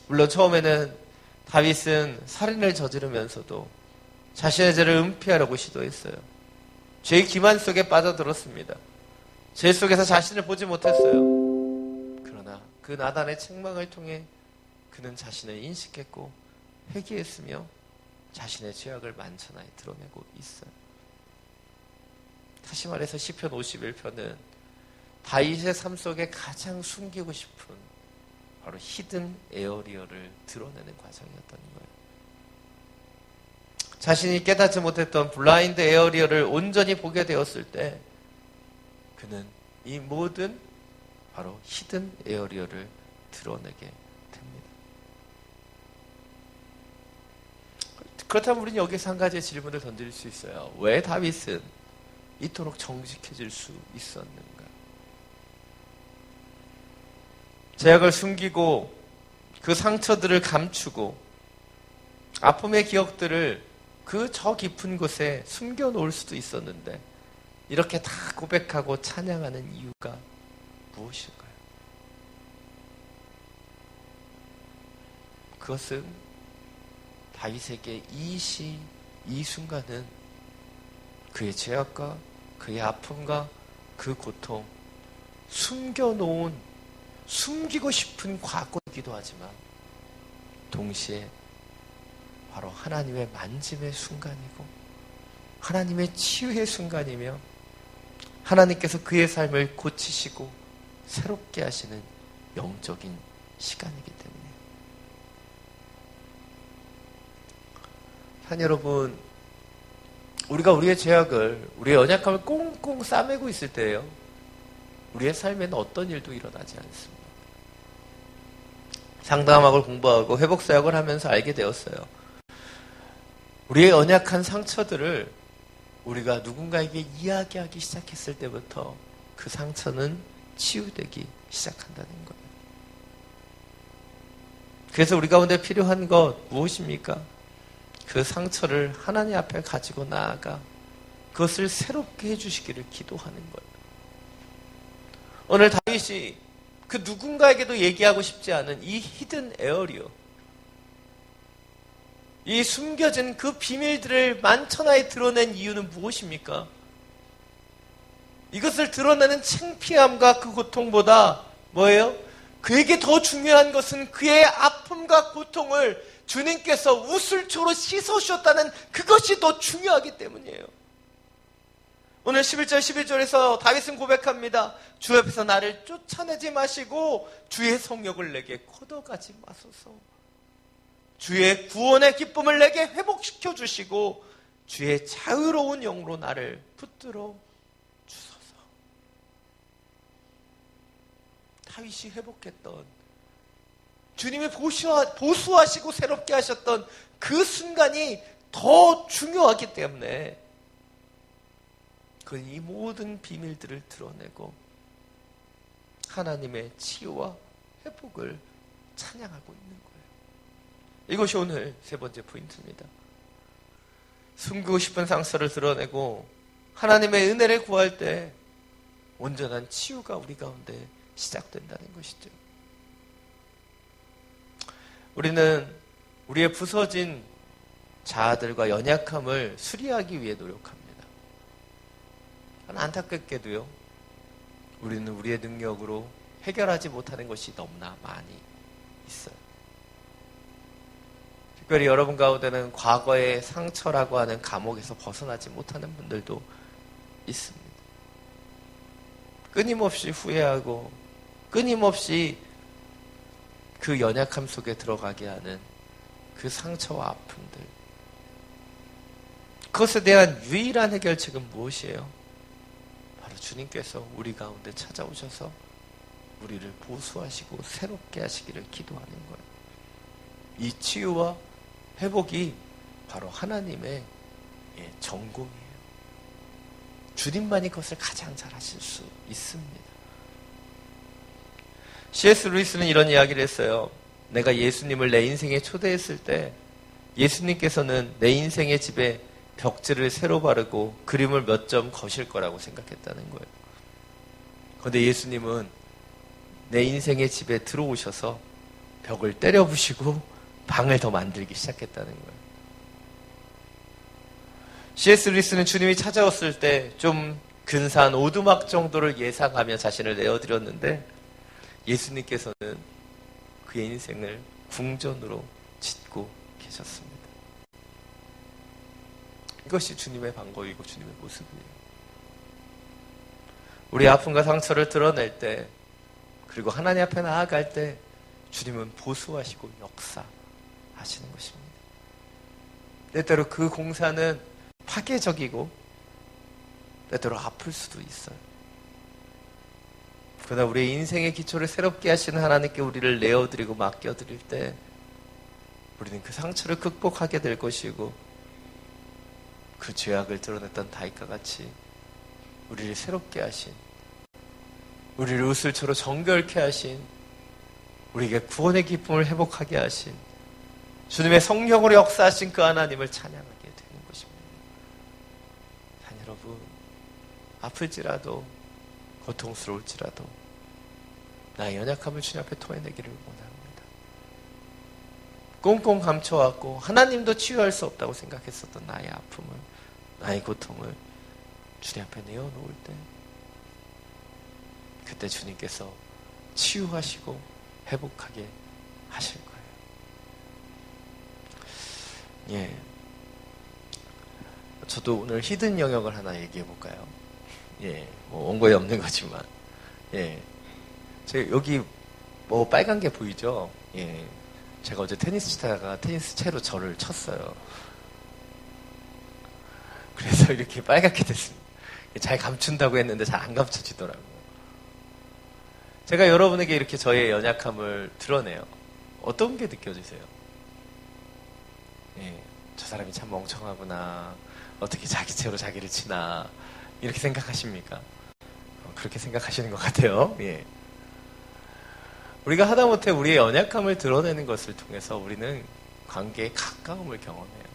물론 처음에는 다윗은 살인을 저지르면서도 자신의 죄를 은폐하려고 시도했어요. 죄의 기만 속에 빠져들었습니다. 죄 속에서 자신을 보지 못했어요. 그러나 그 나단의 책망을 통해 그는 자신을 인식했고 회개했으며 자신의 죄악을 만천하에 드러내고 있어요. 다시 말해서 시편 51편은 다윗의 삶 속에 가장 숨기고 싶은 바로 히든 에어리어를 드러내는 과정이었던 거예요. 자신이 깨닫지 못했던 블라인드 에어리어를 온전히 보게 되었을 때 그는 이 모든 바로 히든 에어리어를 드러내게 됩니다. 그렇다면 우리는 여기서 한 가지의 질문을 던질 수 있어요. 왜 다윗은 이토록 정직해질 수 있었는가? 죄악을 숨기고 그 상처들을 감추고 아픔의 기억들을 그 저 깊은 곳에 숨겨놓을 수도 있었는데 이렇게 다 고백하고 찬양하는 이유가 무엇일까요? 그것은 다윗에게 이 순간은 그의 죄악과 그의 아픔과 그 고통, 숨기고 싶은 과거이기도 하지만 동시에 바로 하나님의 만짐의 순간이고 하나님의 치유의 순간이며 하나님께서 그의 삶을 고치시고 새롭게 하시는 영적인 시간이기 때문에 한 여러분, 우리가 우리의 죄악을, 우리의 연약함을 꽁꽁 싸매고 있을 때예요. 우리의 삶에는 어떤 일도 일어나지 않습니다. 상담학을 공부하고 회복사역을 하면서 알게 되었어요. 우리의 연약한 상처들을 우리가 누군가에게 이야기하기 시작했을 때부터 그 상처는 치유되기 시작한다는 거예요. 그래서 우리 가운데 필요한 것 무엇입니까? 그 상처를 하나님 앞에 가지고 나아가 그것을 새롭게 해주시기를 기도하는 거예요. 오늘 다윗이 그 누군가에게도 얘기하고 싶지 않은 이 히든 에어리어, 이 숨겨진 그 비밀들을 만천하에 드러낸 이유는 무엇입니까? 이것을 드러내는 창피함과 그 고통보다 뭐예요? 그에게 더 중요한 것은 그의 아픔과 고통을 주님께서 우슬초로 씻어주셨다는 그것이 더 중요하기 때문이에요. 오늘 11절 12절에서 다윗은 고백합니다. 주 앞에서 나를 쫓아내지 마시고 주의 성욕을 내게 걷어가지 마소서. 주의 구원의 기쁨을 내게 회복시켜 주시고 주의 자유로운 영으로 나를 붙들어 주소서. 다윗이 회복했던, 주님이 보수하시고 새롭게 하셨던 그 순간이 더 중요하기 때문에 그는 이 모든 비밀들을 드러내고 하나님의 치유와 회복을 찬양하고 있는 거예요. 이것이 오늘 세 번째 포인트입니다. 숨기고 싶은 상처를 드러내고 하나님의 은혜를 구할 때 온전한 치유가 우리 가운데 시작된다는 것이죠. 우리는 우리의 부서진 자아들과 연약함을 수리하기 위해 노력합니다. 안타깝게도요, 우리는 우리의 능력으로 해결하지 못하는 것이 너무나 많이 있어요. 특별히 여러분 가운데는 과거의 상처라고 하는 감옥에서 벗어나지 못하는 분들도 있습니다. 끊임없이 후회하고 끊임없이 그 연약함 속에 들어가게 하는 그 상처와 아픔들, 그것에 대한 유일한 해결책은 무엇이에요? 바로 주님께서 우리 가운데 찾아오셔서 우리를 보수하시고 새롭게 하시기를 기도하는 거예요. 이 치유와 회복이 바로 하나님의 전공이에요. 주님만이 그것을 가장 잘 하실 수 있습니다. C.S. 루이스는 이런 이야기를 했어요. 내가 예수님을 내 인생에 초대했을 때 예수님께서는 내 인생의 집에 벽지를 새로 바르고 그림을 몇 점 거실 거라고 생각했다는 거예요. 그런데 예수님은 내 인생의 집에 들어오셔서 벽을 때려 부시고 방을 더 만들기 시작했다는 거예요. C.S. 루이스는 주님이 찾아왔을 때 좀 근사한 오두막 정도를 예상하며 자신을 내어드렸는데 예수님께서는 그의 인생을 궁전으로 짓고 계셨습니다. 이것이 주님의 방법이고 주님의 모습이에요. 우리 아픔과 상처를 드러낼 때, 그리고 하나님 앞에 나아갈 때 주님은 보수하시고 역사하시는 것입니다. 때때로 그 공사는 파괴적이고 때때로 아플 수도 있어요. 그러나 우리의 인생의 기초를 새롭게 하시는 하나님께 우리를 내어드리고 맡겨드릴 때 우리는 그 상처를 극복하게 될 것이고, 그 죄악을 드러냈던 다윗과 같이 우리를 새롭게 하신, 우리를 우슬초로 정결케 하신, 우리에게 구원의 기쁨을 회복하게 하신 주님의 성령으로 역사하신 그 하나님을 찬양하게 되는 것입니다. 자, 여러분, 아플지라도 고통스러울지라도 나의 연약함을 주님 앞에 토해내기를 원합니다. 꽁꽁 감춰왔고 하나님도 치유할 수 없다고 생각했었던 나의 아픔을, 나의 고통을 주님 앞에 내어놓을 때, 그때 주님께서 치유하시고 회복하게 하실 거예요. 예. 저도 오늘 히든 영역을 하나 얘기해 볼까요? 예. 뭐 원고에 없는 거지만, 예. 제가 여기 뭐 빨간 게 보이죠? 예. 제가 어제 테니스 치다가 테니스 채로 저를 쳤어요. 그래서 이렇게 빨갛게 됐습니다. 잘 감춘다고 했는데 잘 안 감춰지더라고요. 제가 여러분에게 이렇게 저의 연약함을 드러내요. 어떤 게 느껴지세요? 예, 저 사람이 참 멍청하구나. 어떻게 자기 채로 자기를 치나. 이렇게 생각하십니까? 그렇게 생각하시는 것 같아요. 예. 우리가 하다못해 우리의 연약함을 드러내는 것을 통해서 우리는 관계의 가까움을 경험해요.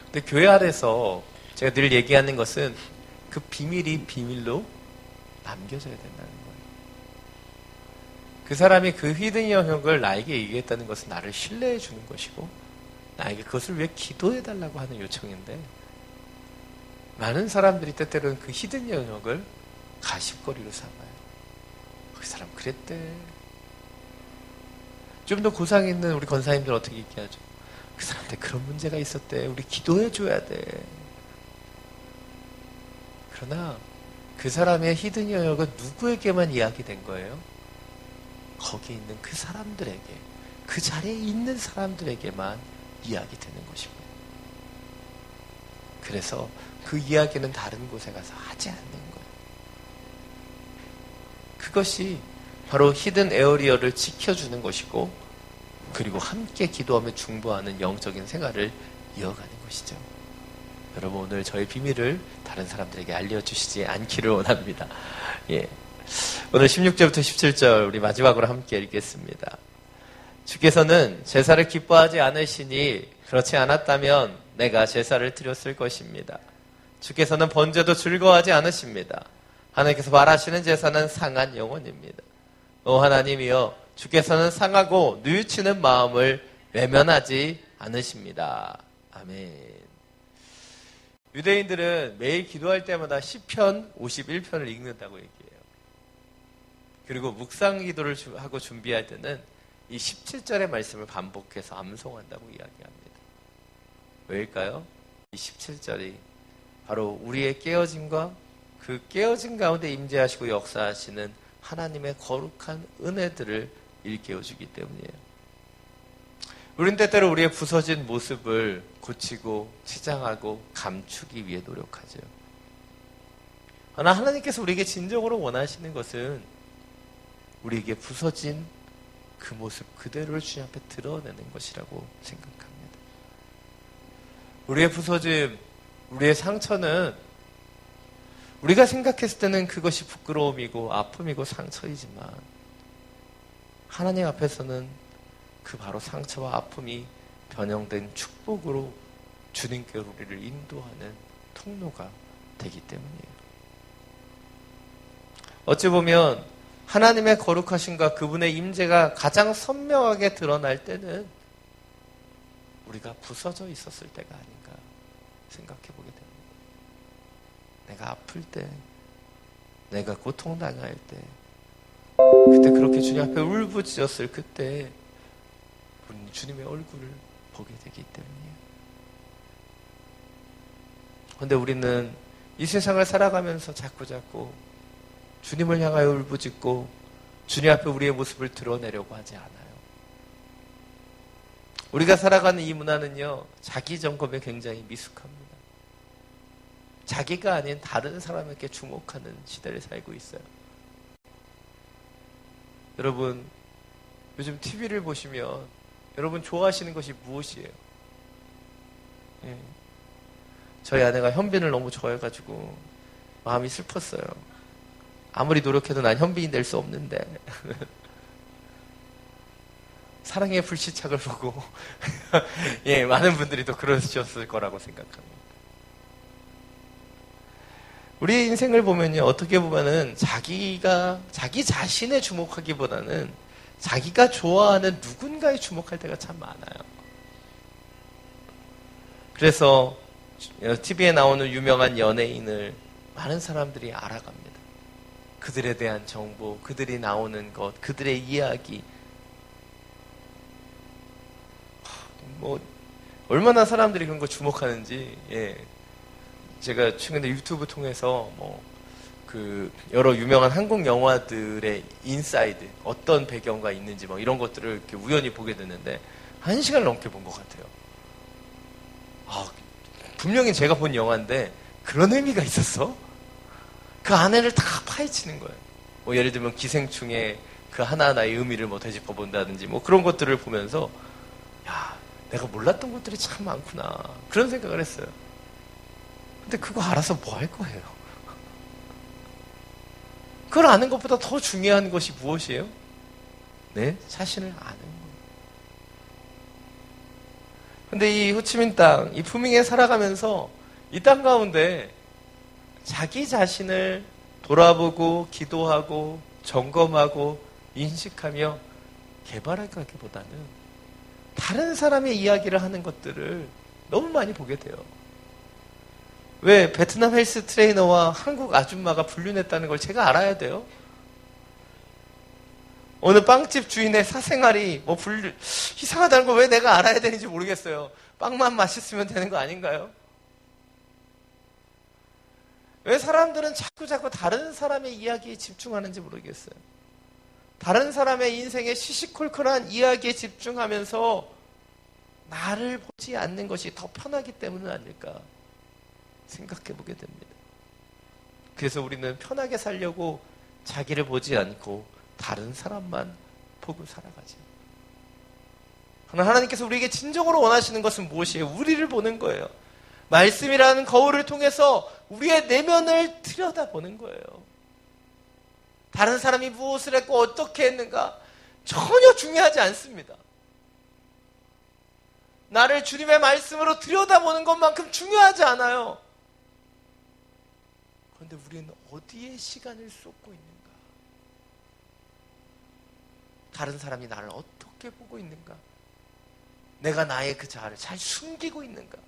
근데 교회 안에서 제가 늘 얘기하는 것은 그 비밀이 비밀로 남겨져야 된다는 거예요. 그 사람이 그 히든 영역을 나에게 얘기했다는 것은 나를 신뢰해 주는 것이고, 나에게 그것을 위해 기도해 달라고 하는 요청인데, 많은 사람들이 때때로는 그 히든 영역을 가십거리로 삼아요. 그 사람 그랬대. 좀 더 고상 있는 우리 권사님들 어떻게 얘기하죠? 그 사람한테 그런 문제가 있었대. 우리 기도해 줘야 돼. 그러나 그 사람의 히든 영역은 누구에게만 이야기된 거예요? 거기 있는 그 사람들에게, 그 자리에 있는 사람들에게만 이야기되는 것입니다. 그래서 그 이야기는 다른 곳에 가서 하지 않는 거예요. 그것이 바로 히든 에어리어를 지켜주는 것이고, 그리고 함께 기도하며 중보하는 영적인 생활을 이어가는 것이죠. 여러분, 오늘 저의 비밀을 다른 사람들에게 알려주시지 않기를 원합니다. 예. 오늘 16절부터 17절 우리 마지막으로 함께 읽겠습니다. 주께서는 제사를 기뻐하지 않으시니 그렇지 않았다면 내가 제사를 드렸을 것입니다. 주께서는 번제도 즐거워하지 않으십니다. 하나님께서 말하시는 제사는 상한 영혼입니다. 오 하나님이여, 주께서는 상하고 뉘우치는 마음을 외면하지 않으십니다. 아멘. 유대인들은 매일 기도할 때마다 시편 51편을 읽는다고 얘기해요. 그리고 묵상 기도를 하고 준비할 때는 이 17절의 말씀을 반복해서 암송한다고 이야기합니다. 왜일까요? 이 17절이 바로 우리의 깨어짐과 그 깨어짐 가운데 임재하시고 역사하시는 하나님의 거룩한 은혜들을 일깨워주기 때문이에요. 우린 때때로 우리의 부서진 모습을 고치고 치장하고 감추기 위해 노력하죠. 그러나 하나님께서 우리에게 진정으로 원하시는 것은 우리에게 부서진 그 모습 그대로를 주님 앞에 드러내는 것이라고 생각합니다. 우리의 부서짐, 우리의 상처는 우리가 생각했을 때는 그것이 부끄러움이고 아픔이고 상처이지만, 하나님 앞에서는 그 바로 상처와 아픔이 변형된 축복으로 주님께로 우리를 인도하는 통로가 되기 때문이에요. 어찌 보면 하나님의 거룩하심과 그분의 임재가 가장 선명하게 드러날 때는 우리가 부서져 있었을 때가 아닌가 생각해 보게 됩니다. 내가 아플 때, 내가 고통당할 때, 그때 그렇게 주님 앞에 울부짖었을 그때 우리는 주님의 얼굴을 보게 되기 때문이에요. 그런데 우리는 이 세상을 살아가면서 자꾸자꾸 주님을 향하여 울부짖고 주님 앞에 우리의 모습을 드러내려고 하지 않아요. 우리가 살아가는 이 문화는요, 자기 점검에 굉장히 미숙합니다. 자기가 아닌 다른 사람에게 주목하는 시대를 살고 있어요. 여러분, 요즘 TV를 보시면 여러분 좋아하시는 것이 무엇이에요? 예. 저희 아내가 현빈을 너무 좋아해가지고 마음이 슬펐어요. 아무리 노력해도 난 현빈이 될 수 없는데 사랑의 불시착을 보고 예, 많은 분들이 또 그러셨을 거라고 생각합니다. 우리의 인생을 보면요, 어떻게 보면은 자기 자신에 주목하기보다는 자기가 좋아하는 누군가에 주목할 때가 참 많아요. 그래서 TV에 나오는 유명한 연예인을 많은 사람들이 알아갑니다. 그들에 대한 정보, 그들이 나오는 것, 그들의 이야기. 뭐 얼마나 사람들이 그런 거 주목하는지, 예. 제가 최근에 유튜브 통해서 여러 유명한 한국 영화들의 인사이드, 어떤 배경가 있는지 이런 것들을 이렇게 우연히 보게 됐는데 1시간을 넘게 본 것 같아요. 분명히 제가 본 영화인데 그런 의미가 있었어? 그 안에를 다 파헤치는 거예요. 예를 들면 기생충의 그 하나하나의 의미를 되짚어 본다든지 그런 것들을 보면서 야, 내가 몰랐던 것들이 참 많구나, 그런 생각을 했어요. 근데 그거 알아서 뭐 할 거예요? 그걸 아는 것보다 더 중요한 것이 무엇이에요? 내 자신을 아는 거예요. 근데 이 호치민 땅, 이 푸밍에 살아가면서 이 땅 가운데 자기 자신을 돌아보고 기도하고 점검하고 인식하며 개발하기보다는 다른 사람의 이야기를 하는 것들을 너무 많이 보게 돼요. 왜 베트남 헬스 트레이너와 한국 아줌마가 불륜했다는 걸 제가 알아야 돼요? 어느 빵집 주인의 사생활이 이상하다는 걸 왜 내가 알아야 되는지 모르겠어요. 빵만 맛있으면 되는 거 아닌가요? 왜 사람들은 자꾸 다른 사람의 이야기에 집중하는지 모르겠어요. 다른 사람의 인생의 시시콜콜한 이야기에 집중하면서 나를 보지 않는 것이 더 편하기 때문은 아닐까 생각해 보게 됩니다. 그래서 우리는 편하게 살려고 자기를 보지 않고 다른 사람만 보고 살아가죠. 그러나 하나님께서 우리에게 진정으로 원하시는 것은 무엇이에요? 우리를 보는 거예요. 말씀이라는 거울을 통해서 우리의 내면을 들여다보는 거예요. 다른 사람이 무엇을 했고 어떻게 했는가 전혀 중요하지 않습니다. 나를 주님의 말씀으로 들여다보는 것만큼 중요하지 않아요. 그런데 우리는 어디에 시간을 쏟고 있는가? 다른 사람이 나를 어떻게 보고 있는가? 내가 나의 그 자아를 잘 숨기고 있는가?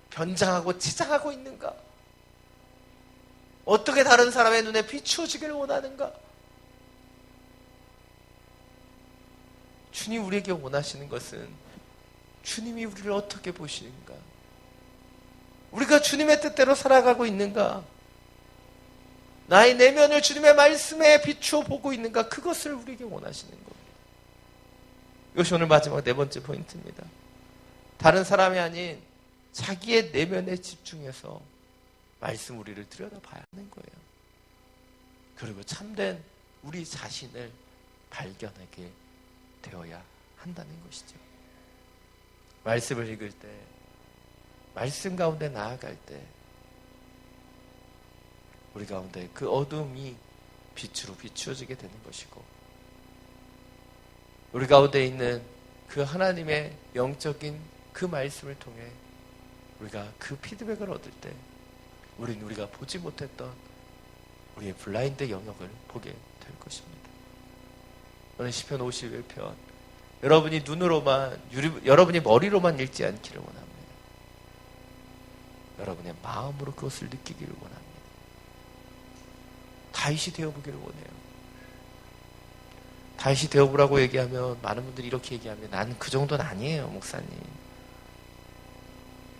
변장하고 치장하고 있는가? 어떻게 다른 사람의 눈에 비추어지기를 원하는가? 주님 우리에게 원하시는 것은 주님이 우리를 어떻게 보시는가? 우리가 주님의 뜻대로 살아가고 있는가? 나의 내면을 주님의 말씀에 비추어 보고 있는가? 그것을 우리에게 원하시는 겁니다. 이것이 오늘 마지막 4번째 포인트입니다. 다른 사람이 아닌 자기의 내면에 집중해서 말씀 우리를 들여다봐야 하는 거예요. 그리고 참된 우리 자신을 발견하게 되어야 한다는 것이죠. 말씀을 읽을 때, 말씀 가운데 나아갈 때 우리 가운데 그 어둠이 빛으로 비추어지게 되는 것이고, 우리 가운데 있는 그 하나님의 영적인 그 말씀을 통해 우리가 그 피드백을 얻을 때 우리가 보지 못했던 우리의 블라인드 영역을 보게 될 것입니다. 오늘 시편 51편, 여러분이 여러분이 머리로만 읽지 않기를 원합니다. 여러분의 마음으로 그것을 느끼기를 원합니다. 다윗이 되어보기를 원해요. 다윗이 되어보라고 얘기하면 많은 분들이 이렇게 얘기하면 나는 그 정도는 아니에요, 목사님.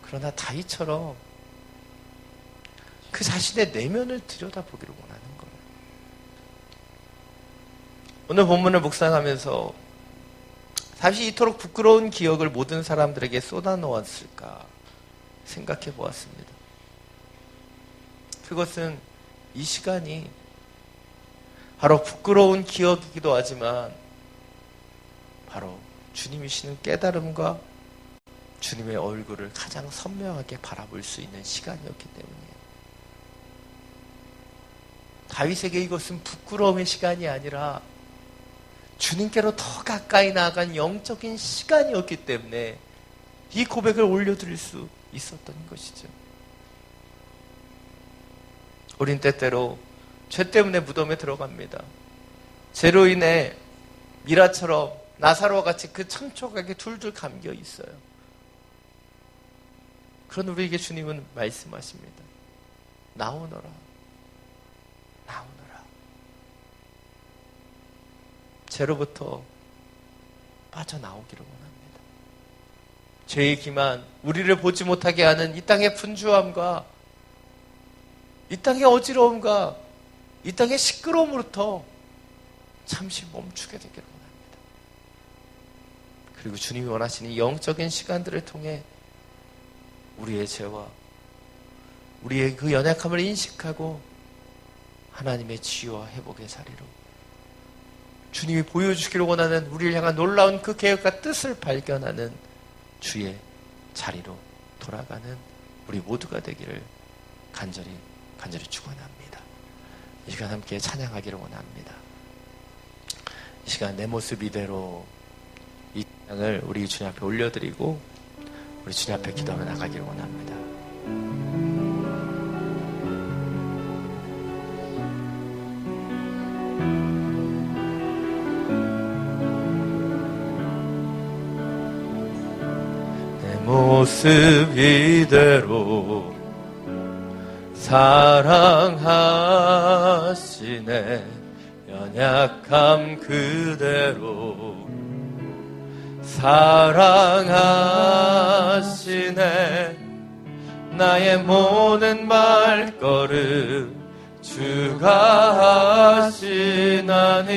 그러나 다윗처럼 그 자신의 내면을 들여다보기를 원하는 거예요. 오늘 본문을 묵상하면서 사실 이토록 부끄러운 기억을 모든 사람들에게 쏟아놓았을까 생각해 보았습니다. 그것은 이 시간이 바로 부끄러운 기억이기도 하지만 바로 주님이시는 깨달음과 주님의 얼굴을 가장 선명하게 바라볼 수 있는 시간이었기 때문이에요. 다윗에게 이것은 부끄러움의 시간이 아니라 주님께로 더 가까이 나아간 영적인 시간이었기 때문에 이 고백을 올려드릴 수 있었던 것이죠. 우린 때때로 죄 때문에 무덤에 들어갑니다. 죄로 인해 미라처럼 나사로와 같이 그 천초각에 둘둘 감겨 있어요. 그런 우리에게 주님은 말씀하십니다. 나오너라. 나오너라. 죄로부터 빠져나오기를 원합니다. 죄의 기만, 우리를 보지 못하게 하는 이 땅의 분주함과 이 땅의 어지러움과 이 땅의 시끄러움으로부터 잠시 멈추게 되기를 원합니다. 그리고 주님이 원하시는 영적인 시간들을 통해 우리의 죄와 우리의 그 연약함을 인식하고 하나님의 치유와 회복의 자리로 주님이 보여주기를 원하는 우리를 향한 놀라운 그 계획과 뜻을 발견하는 주의 자리로 돌아가는 우리 모두가 되기를 간절히 축원합니다. 이 시간 함께 찬양하기를 원합니다. 이 시간 내 모습 이대로 이 찬양을 우리 주님 앞에 올려드리고 우리 주님 앞에 기도하며 나가기를 원합니다. 내 모습 이대로 사랑하시네. 연약함 그대로 사랑하시네. 나의 모든 발걸음 주가 하시나니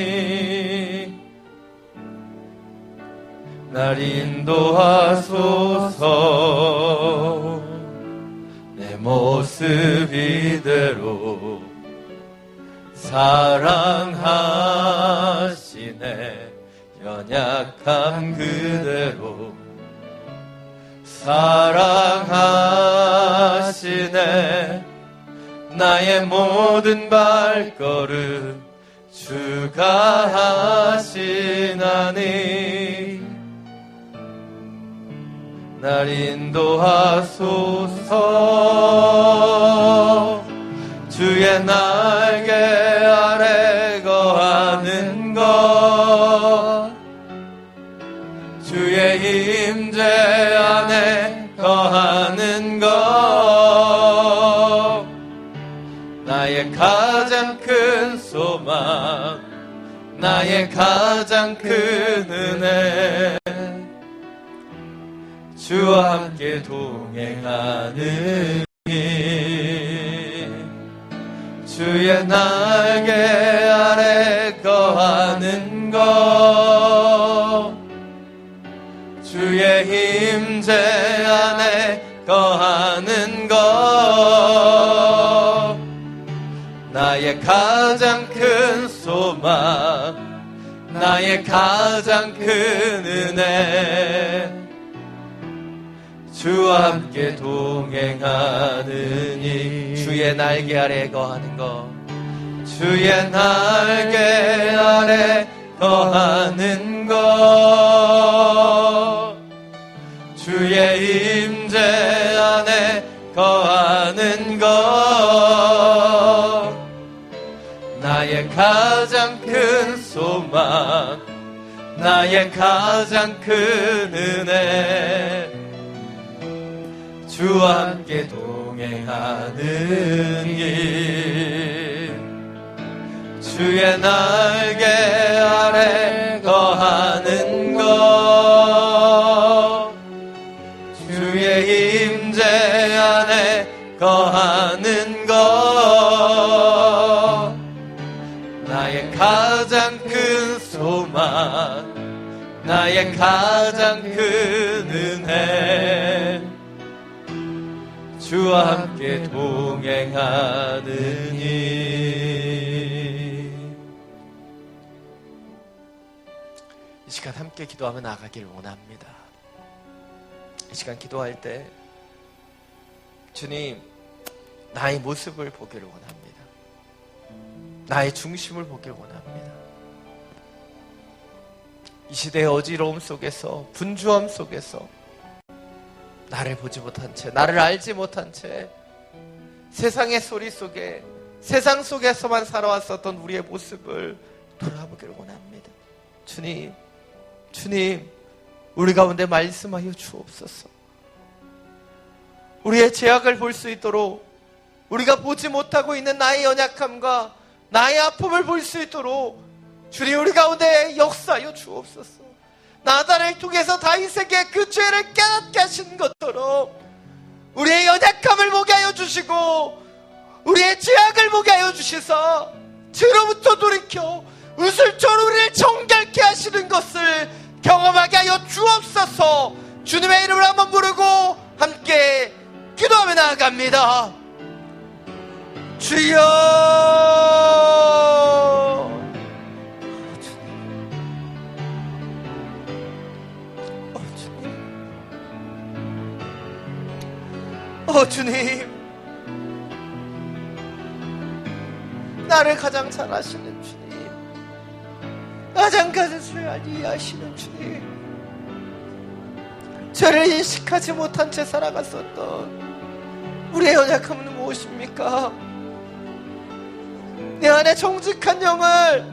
날 인도하소서. 내 모습 이대로 사랑하시네. 연약함 그대로 사랑하시네. 나의 모든 발걸음 주가 하시나니 날 인도하소서. 주의 날개 아래 거하는 것, 주의 임재 안에 거하는 것, 나의 가장 큰 소망, 나의 가장 큰 은혜, 주와 함께 동행하는 주의 날개 아래 거하는 것, 주의 임재 안에 거하는 것, 나의 가장 큰 소망, 나의 가장 큰 은혜, 주와 함께 동행하느니. 주의 날개 아래 거하는 것, 주의 날개 아래 거하는 것, 주의 임재 안에 거하는 것, 나의 가장 큰 소망, 나의 가장 큰 은혜, 주와 함께 동행하는 길. 주의 날개 아래 거하는 것, 주의 임재 안에 거하는 것, 나의 가장 큰 은혜 주와 함께 동행하느니. 이 시간 함께 기도하며 나가길 원합니다. 이 시간 기도할 때 주님, 나의 모습을 보기를 원합니다. 나의 중심을 보길 원합니다. 이 시대의 어지러움 속에서, 분주함 속에서 나를 보지 못한 채, 나를 알지 못한 채 세상의 소리 속에, 세상 속에서만 살아왔었던 우리의 모습을 돌아보기를 원합니다. 주님, 주님, 우리 가운데 말씀하여 주옵소서. 우리의 죄악을 볼 수 있도록, 우리가 보지 못하고 있는 나의 연약함과 나의 아픔을 볼 수 있도록 주님 우리 가운데 역사하여 주옵소서. 나단을 통해서 다윗에게 그 죄를 깨닫게 하신 것처럼 우리의 연약함을 보게 하여 주시고 우리의 죄악을 보게 하여 주셔서 죄로부터 돌이켜 우슬초로 우리를 정결케 하시는 것을 경험하게 하여 주옵소서. 주님의 이름을 한번 부르고 함께 기도하며 나아갑니다. 주여, 주님, 나를 가장 잘 아시는 주님, 가장 가슴을 이해하시는 주님, 죄를 인식하지 못한 채 살아갔었던 우리의 연약함은 무엇입니까? 내 안에 정직한 영을,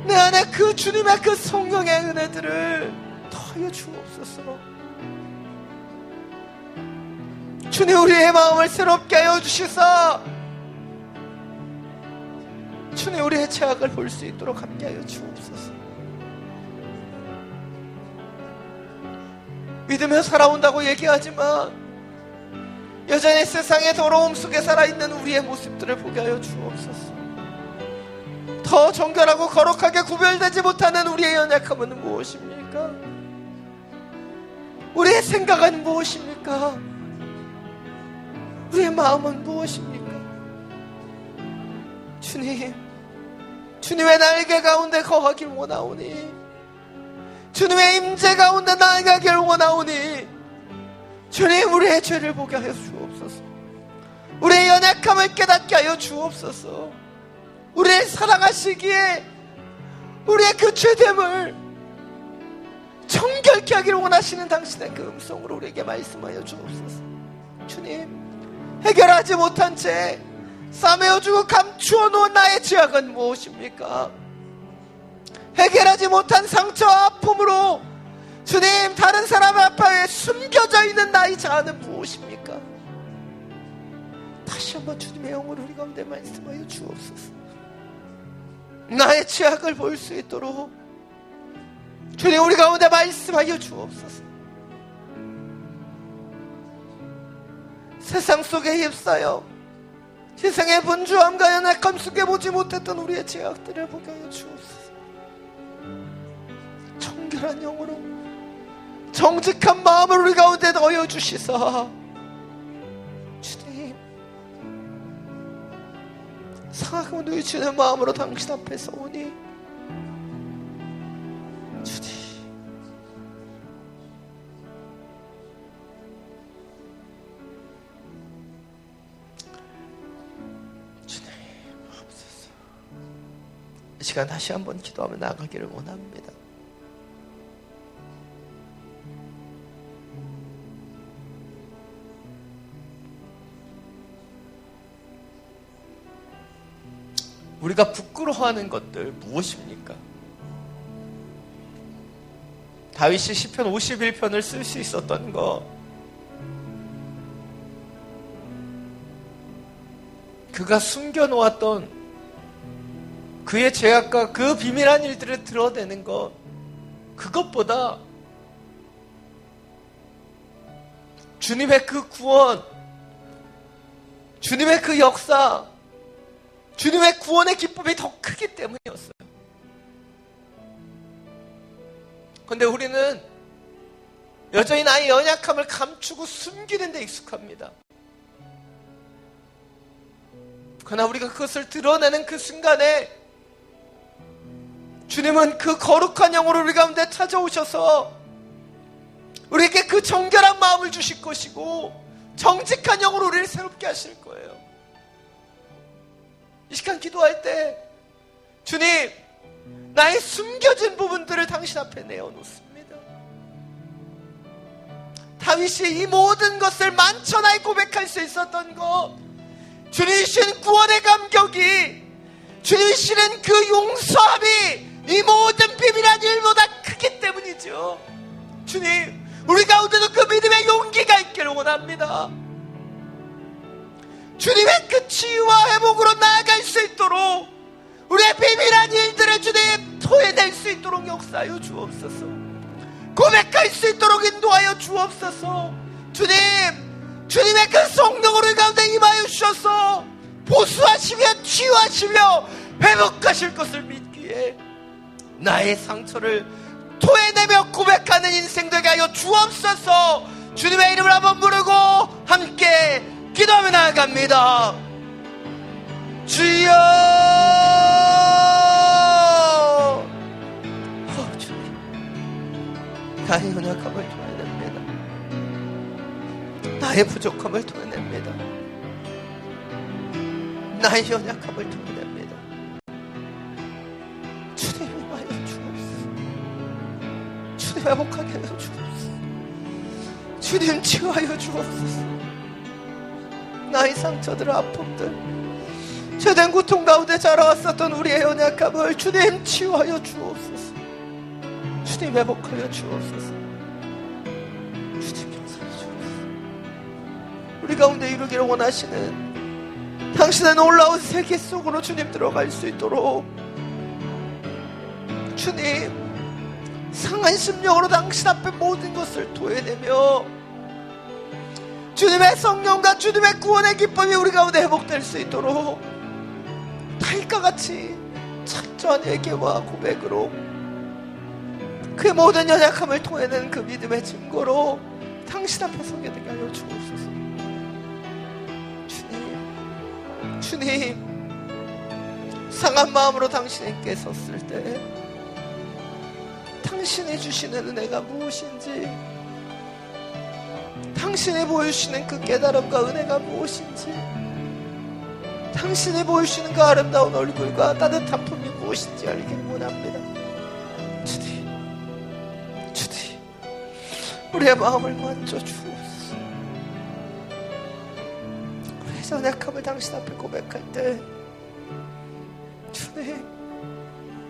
내 안에 그 주님의 그 성령의 은혜들을 더하여 주옵소서. 주님 우리의 마음을 새롭게 하여 주시사 주님 우리의 죄악을 볼 수 있도록 함께 하여 주옵소서. 믿으며 살아온다고 얘기하지만 여전히 세상의 더러움 속에 살아있는 우리의 모습들을 보게 하여 주옵소서. 더 정결하고 거룩하게 구별되지 못하는 우리의 연약함은 무엇입니까? 우리의 생각은 무엇입니까? 우리의 마음은 무엇입니까? 주님, 주님의 날개 가운데 거하길 원하오니, 주님의 임재 가운데 나아가길 원하오니, 주님 우리의 죄를 보게 하여 주옵소서. 우리의 연약함을 깨닫게 하여 주옵소서. 우리를 사랑하시기에 우리의 그 죄됨을 정결케 하기를 원하시는 당신의 그 음성으로 우리에게 말씀하여 주옵소서. 주님, 해결하지 못한 채 싸매어주고 감추어 놓은 나의 죄악은 무엇입니까? 해결하지 못한 상처와 아픔으로 주님 다른 사람 앞에 숨겨져 있는 나의 자아는 무엇입니까? 다시 한번 주님의 영으로 우리 가운데 말씀하여 주옵소서. 나의 죄악을 볼 수 있도록 주님 우리 가운데 말씀하여 주옵소서. 세상 속에 휩싸여 세상의 분주함과 연약함 속에 보지 못했던 우리의 죄악들을 보게 하여 주옵소서. 정결한 영으로 정직한 마음을 우리 가운데 넣어 주시사 주님 상하고 누이치는 마음으로 당신 앞에 서오니 주님 이 시간 다시 한번 기도하며 나가기를 원합니다. 우리가 부끄러워하는 것들 무엇입니까? 다윗이 시편 51편을 쓸 수 있었던 거, 그가 숨겨놓았던 그의 죄악과 그 비밀한 일들을 드러내는 것, 그것보다 주님의 그 구원, 주님의 그 역사, 주님의 구원의 기쁨이 더 크기 때문이었어요. 근데 우리는 여전히 나의 연약함을 감추고 숨기는 데 익숙합니다. 그러나 우리가 그것을 드러내는 그 순간에 주님은 그 거룩한 영으로 우리 가운데 찾아오셔서 우리에게 그 정결한 마음을 주실 것이고 정직한 영으로 우리를 새롭게 하실 거예요. 이 시간 기도할 때 주님, 나의 숨겨진 부분들을 당신 앞에 내어놓습니다. 다윗이 이 모든 것을 만천하에 고백할 수 있었던 것, 주님이신 구원의 감격이, 주님이시는 그 용서함이 이 모든 비밀한 일보다 크기 때문이죠. 주님, 우리 가운데도 그 믿음의 용기가 있기를 원합니다. 주님의 그 치유와 회복으로 나아갈 수 있도록 우리의 비밀한 일들을 주님 토해낼 수 있도록 역사하여 주옵소서. 고백할 수 있도록 인도하여 주옵소서. 주님, 주님의 그 성령으로 우리 가운데 임하여 주셔서 보수하시며 치유하시며 회복하실 것을 믿기에 나의 상처를 토해내며 고백하는 인생 되게 하여 주옵소서. 주님의 이름을 한번 부르고 함께 기도하며 나아갑니다. 주여, 주님, 나의 연약함을 토해냅니다. 나의 부족함을 토해냅니다. 나의 연약함을 토해냅니다. 주님 임하여 주옵소서. 주님 회복하게 하여 주옵소서. 주님 치유하여 주옵소서. 나의 상처들, 아픔들, 죄된 고통 가운데 자라왔었던 우리의 연약함을 주님 치유하여 주옵소서. 주님 회복하여 주옵소서. 주님 용서해 주옵소서. 우리 가운데 이루기를 원하시는 당신의 놀라운 세계 속으로 주님 들어갈 수 있도록 주님 상한 심령으로 당신 앞에 모든 것을 토해내며 주님의 성령과 주님의 구원의 기쁨이 우리 가운데 회복될 수 있도록 다윗과 같이 철저한 회개와 고백으로 그의 모든 연약함을 토해낸 그 믿음의 증거로 당신 앞에 서게 되게 하여 주옵소서. 주님, 상한 마음으로 당신께 섰을 때 당신이 주시는 은혜가 무엇인지, 당신이 보여주시는 그 깨달음과 은혜가 무엇인지, 당신이 보여주시는 그 아름다운 얼굴과 따뜻한 품이 무엇인지 알기를 원합니다. 주님, 우리의 마음을 만져 주옵소서. 우리의 연약함을 당신 앞에 고백할 때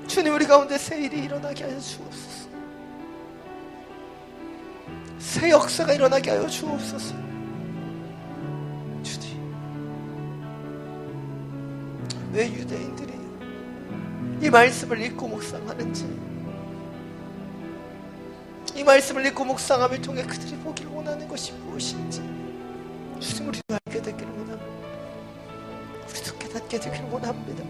주님 우리 가운데 새 일이 일어나게 하여 주옵소서. 새 역사가 일어나게 하여 주옵소서. 주님, 왜 유대인들이 이 말씀을 읽고 묵상하는지, 이 말씀을 읽고 묵상함을 통해 그들이 보기를 원하는 것이 무엇인지 주님 우리도 알게 되기를 원합니다. 우리도 깨닫게 되기를 원합니다.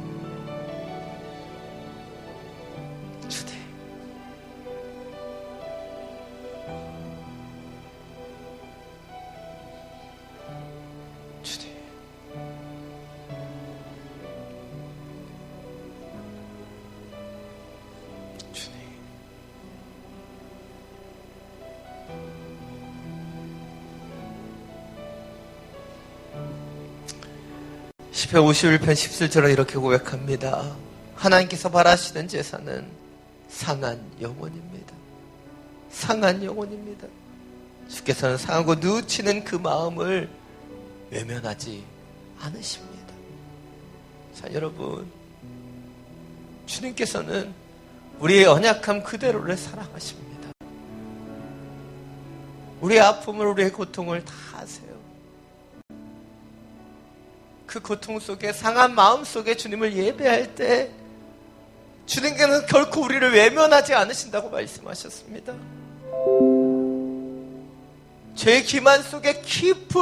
시편 51편 17절에 이렇게 고백합니다. 하나님께서 바라시는 제사는 상한 영혼입니다. 상한 영혼입니다. 주께서는 상하고 누치는 그 마음을 외면하지 않으십니다. 자, 여러분, 주님께서는 우리의 연약함 그대로를 사랑하십니다. 우리의 아픔을, 우리의 고통을 다 아세요. 그 고통 속에, 상한 마음 속에 주님을 예배할 때 주님께서는 결코 우리를 외면하지 않으신다고 말씀하셨습니다. 죄의 기만 속에 깊은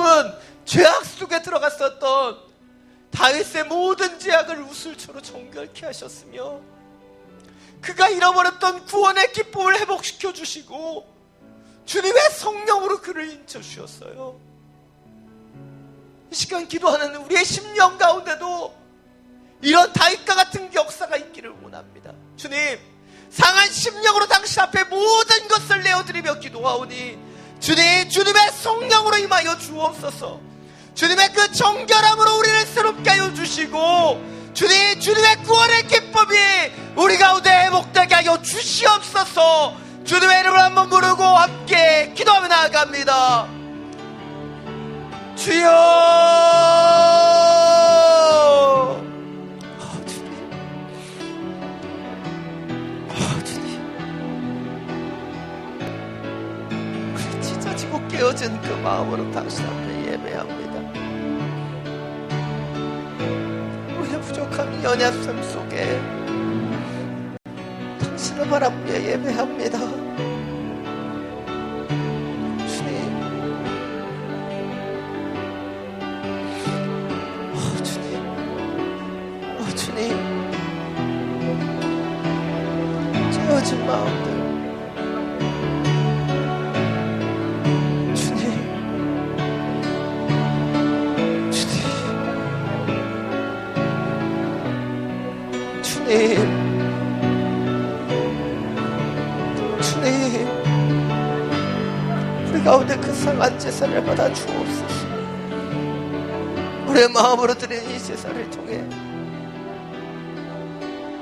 죄악 속에 들어갔었던 다윗의 모든 죄악을 우슬초로 정결케 하셨으며 그가 잃어버렸던 구원의 기쁨을 회복시켜 주시고 주님의 성령으로 그를 인쳐 주셨어요. 이 시간 기도하는 우리의 심령 가운데도 이런 다윗과 같은 역사가 있기를 원합니다. 주님, 상한 심령으로 당신 앞에 모든 것을 내어드리며 기도하오니 주님, 주님의 성령으로 임하여 주옵소서. 주님의 그 정결함으로 우리를 새롭게 하여 주시고 주님, 주님의 구원의 기쁨이 우리 가운데 회복되게 하여 주시옵소서. 주님의 이름을 한번 부르고 함께 기도하며 나아갑니다. 주여, 주님, 우리 찢어지고 깨어진 그 마음으로 당신 앞에 예배합니다. 우리의 부족한 연약함 속에 당신을 바라보며 예배합니다. 주님, 깨어진 마음들, 주님, 우리 가운데 그 상한 제사를 받아 주옵소서. 우리의 마음으로 드리는 이 제사를 통해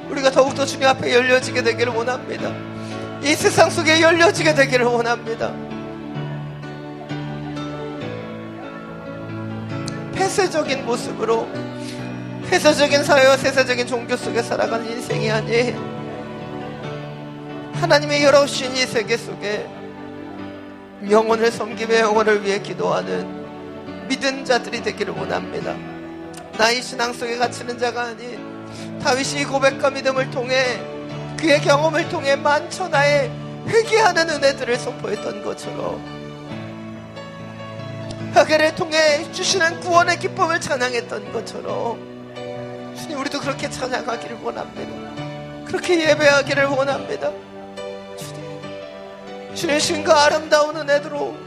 우리가 더욱더 주님 앞에 열려지게 되기를 원합니다. 이 세상 속에 열려지게 되기를 원합니다. 폐쇄적인 모습으로 폐쇄적인 사회와 세세적인 종교 속에 살아가는 인생이 아닌 하나님의 열어주신 이 세계 속에 영혼을 섬기며 영혼을 위해 기도하는 믿은 자들이 되기를 원합니다. 나의 신앙 속에 갇히는 자가 아닌 다윗이 고백과 믿음을 통해 그의 경험을 통해 만천하에 회개하는 은혜들을 선포했던 것처럼 회개를 통해 주시는 구원의 기쁨을 찬양했던 것처럼 주님, 우리도 그렇게 찬양하기를 원합니다. 그렇게 예배하기를 원합니다. 주님 신과 아름다운 은혜로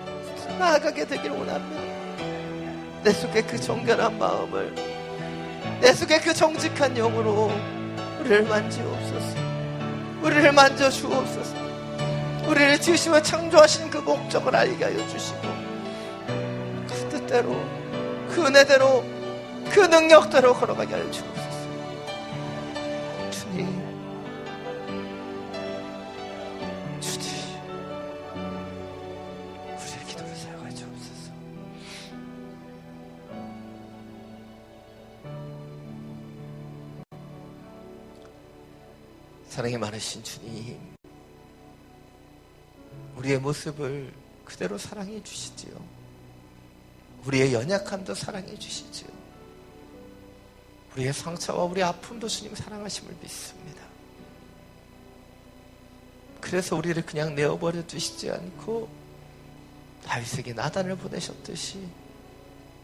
나아가게 되기를 원합니다. 내 속에 그 정결한 마음을, 내 속에 그 정직한 영으로 우리를 만지옵소서. 우리를 만져주옵소서. 우리를 지으시며 창조하신 그 목적을 알게 하여 주시고 그 뜻대로, 그 은혜대로, 그 능력대로 걸어가게 하여 주옵소서. 주님, 우리의 기도를 사용하여 주옵소서. 사랑이 많으신 주님, 우리의 모습을 그대로 사랑해 주시지요. 우리의 연약함도 사랑해 주시지요. 우리의 상처와 우리의 아픔도 주님 사랑하심을 믿습니다. 그래서 우리를 그냥 내어버려 두시지 않고 다윗에게 나단을 보내셨듯이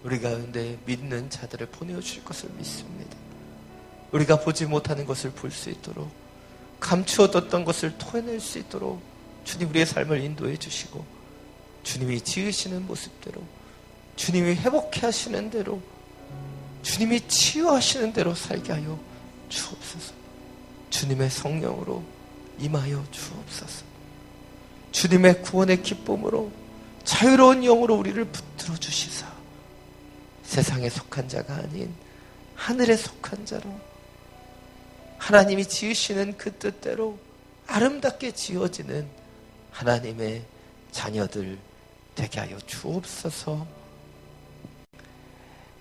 우리 가운데 믿는 자들을 보내주실 것을 믿습니다. 우리가 보지 못하는 것을 볼 수 있도록, 감추어뒀던 것을 토해낼 수 있도록 주님 우리의 삶을 인도해 주시고, 주님이 지으시는 모습대로, 주님이 회복해 하시는 대로, 주님이 치유하시는 대로 살게 하여 주옵소서. 주님의 성령으로 임하여 주옵소서. 주님의 구원의 기쁨으로 자유로운 영으로 우리를 붙들어 주시사 세상에 속한 자가 아닌 하늘에 속한 자로 하나님이 지으시는 그 뜻대로 아름답게 지어지는 하나님의 자녀들 되게 하여 주옵소서.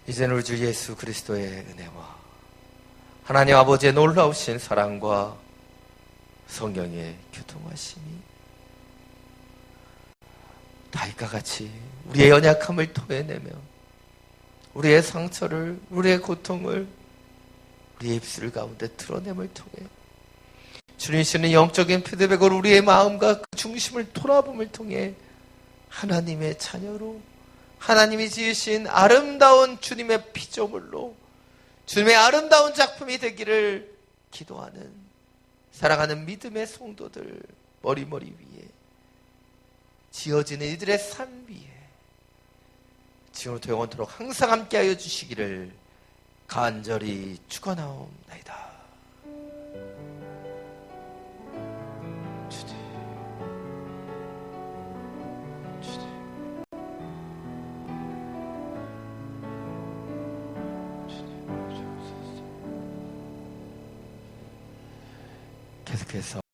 이제는 우리 주 예수 그리스도의 은혜와 하나님 아버지의 놀라우신 사랑과 성령의 교통하심이 다윗과 같이 우리의 연약함을 토해내며 우리의 상처를, 우리의 고통을 우리의 입술 가운데 드러냄을 통해 주님이시는 영적인 피드백으로 우리의 마음과 그 중심을 돌아봄을 통해 하나님의 자녀로, 하나님이 지으신 아름다운 주님의 피조물로 주님의 아름다운 작품이 되기를 기도하는 사랑하는 믿음의 성도들 머리머리 위에 지어지는 이들의 삶 위에 지금부터 영원토록 항상 함께하여 주시기를 간절히 축원하옵나이다. 계속해서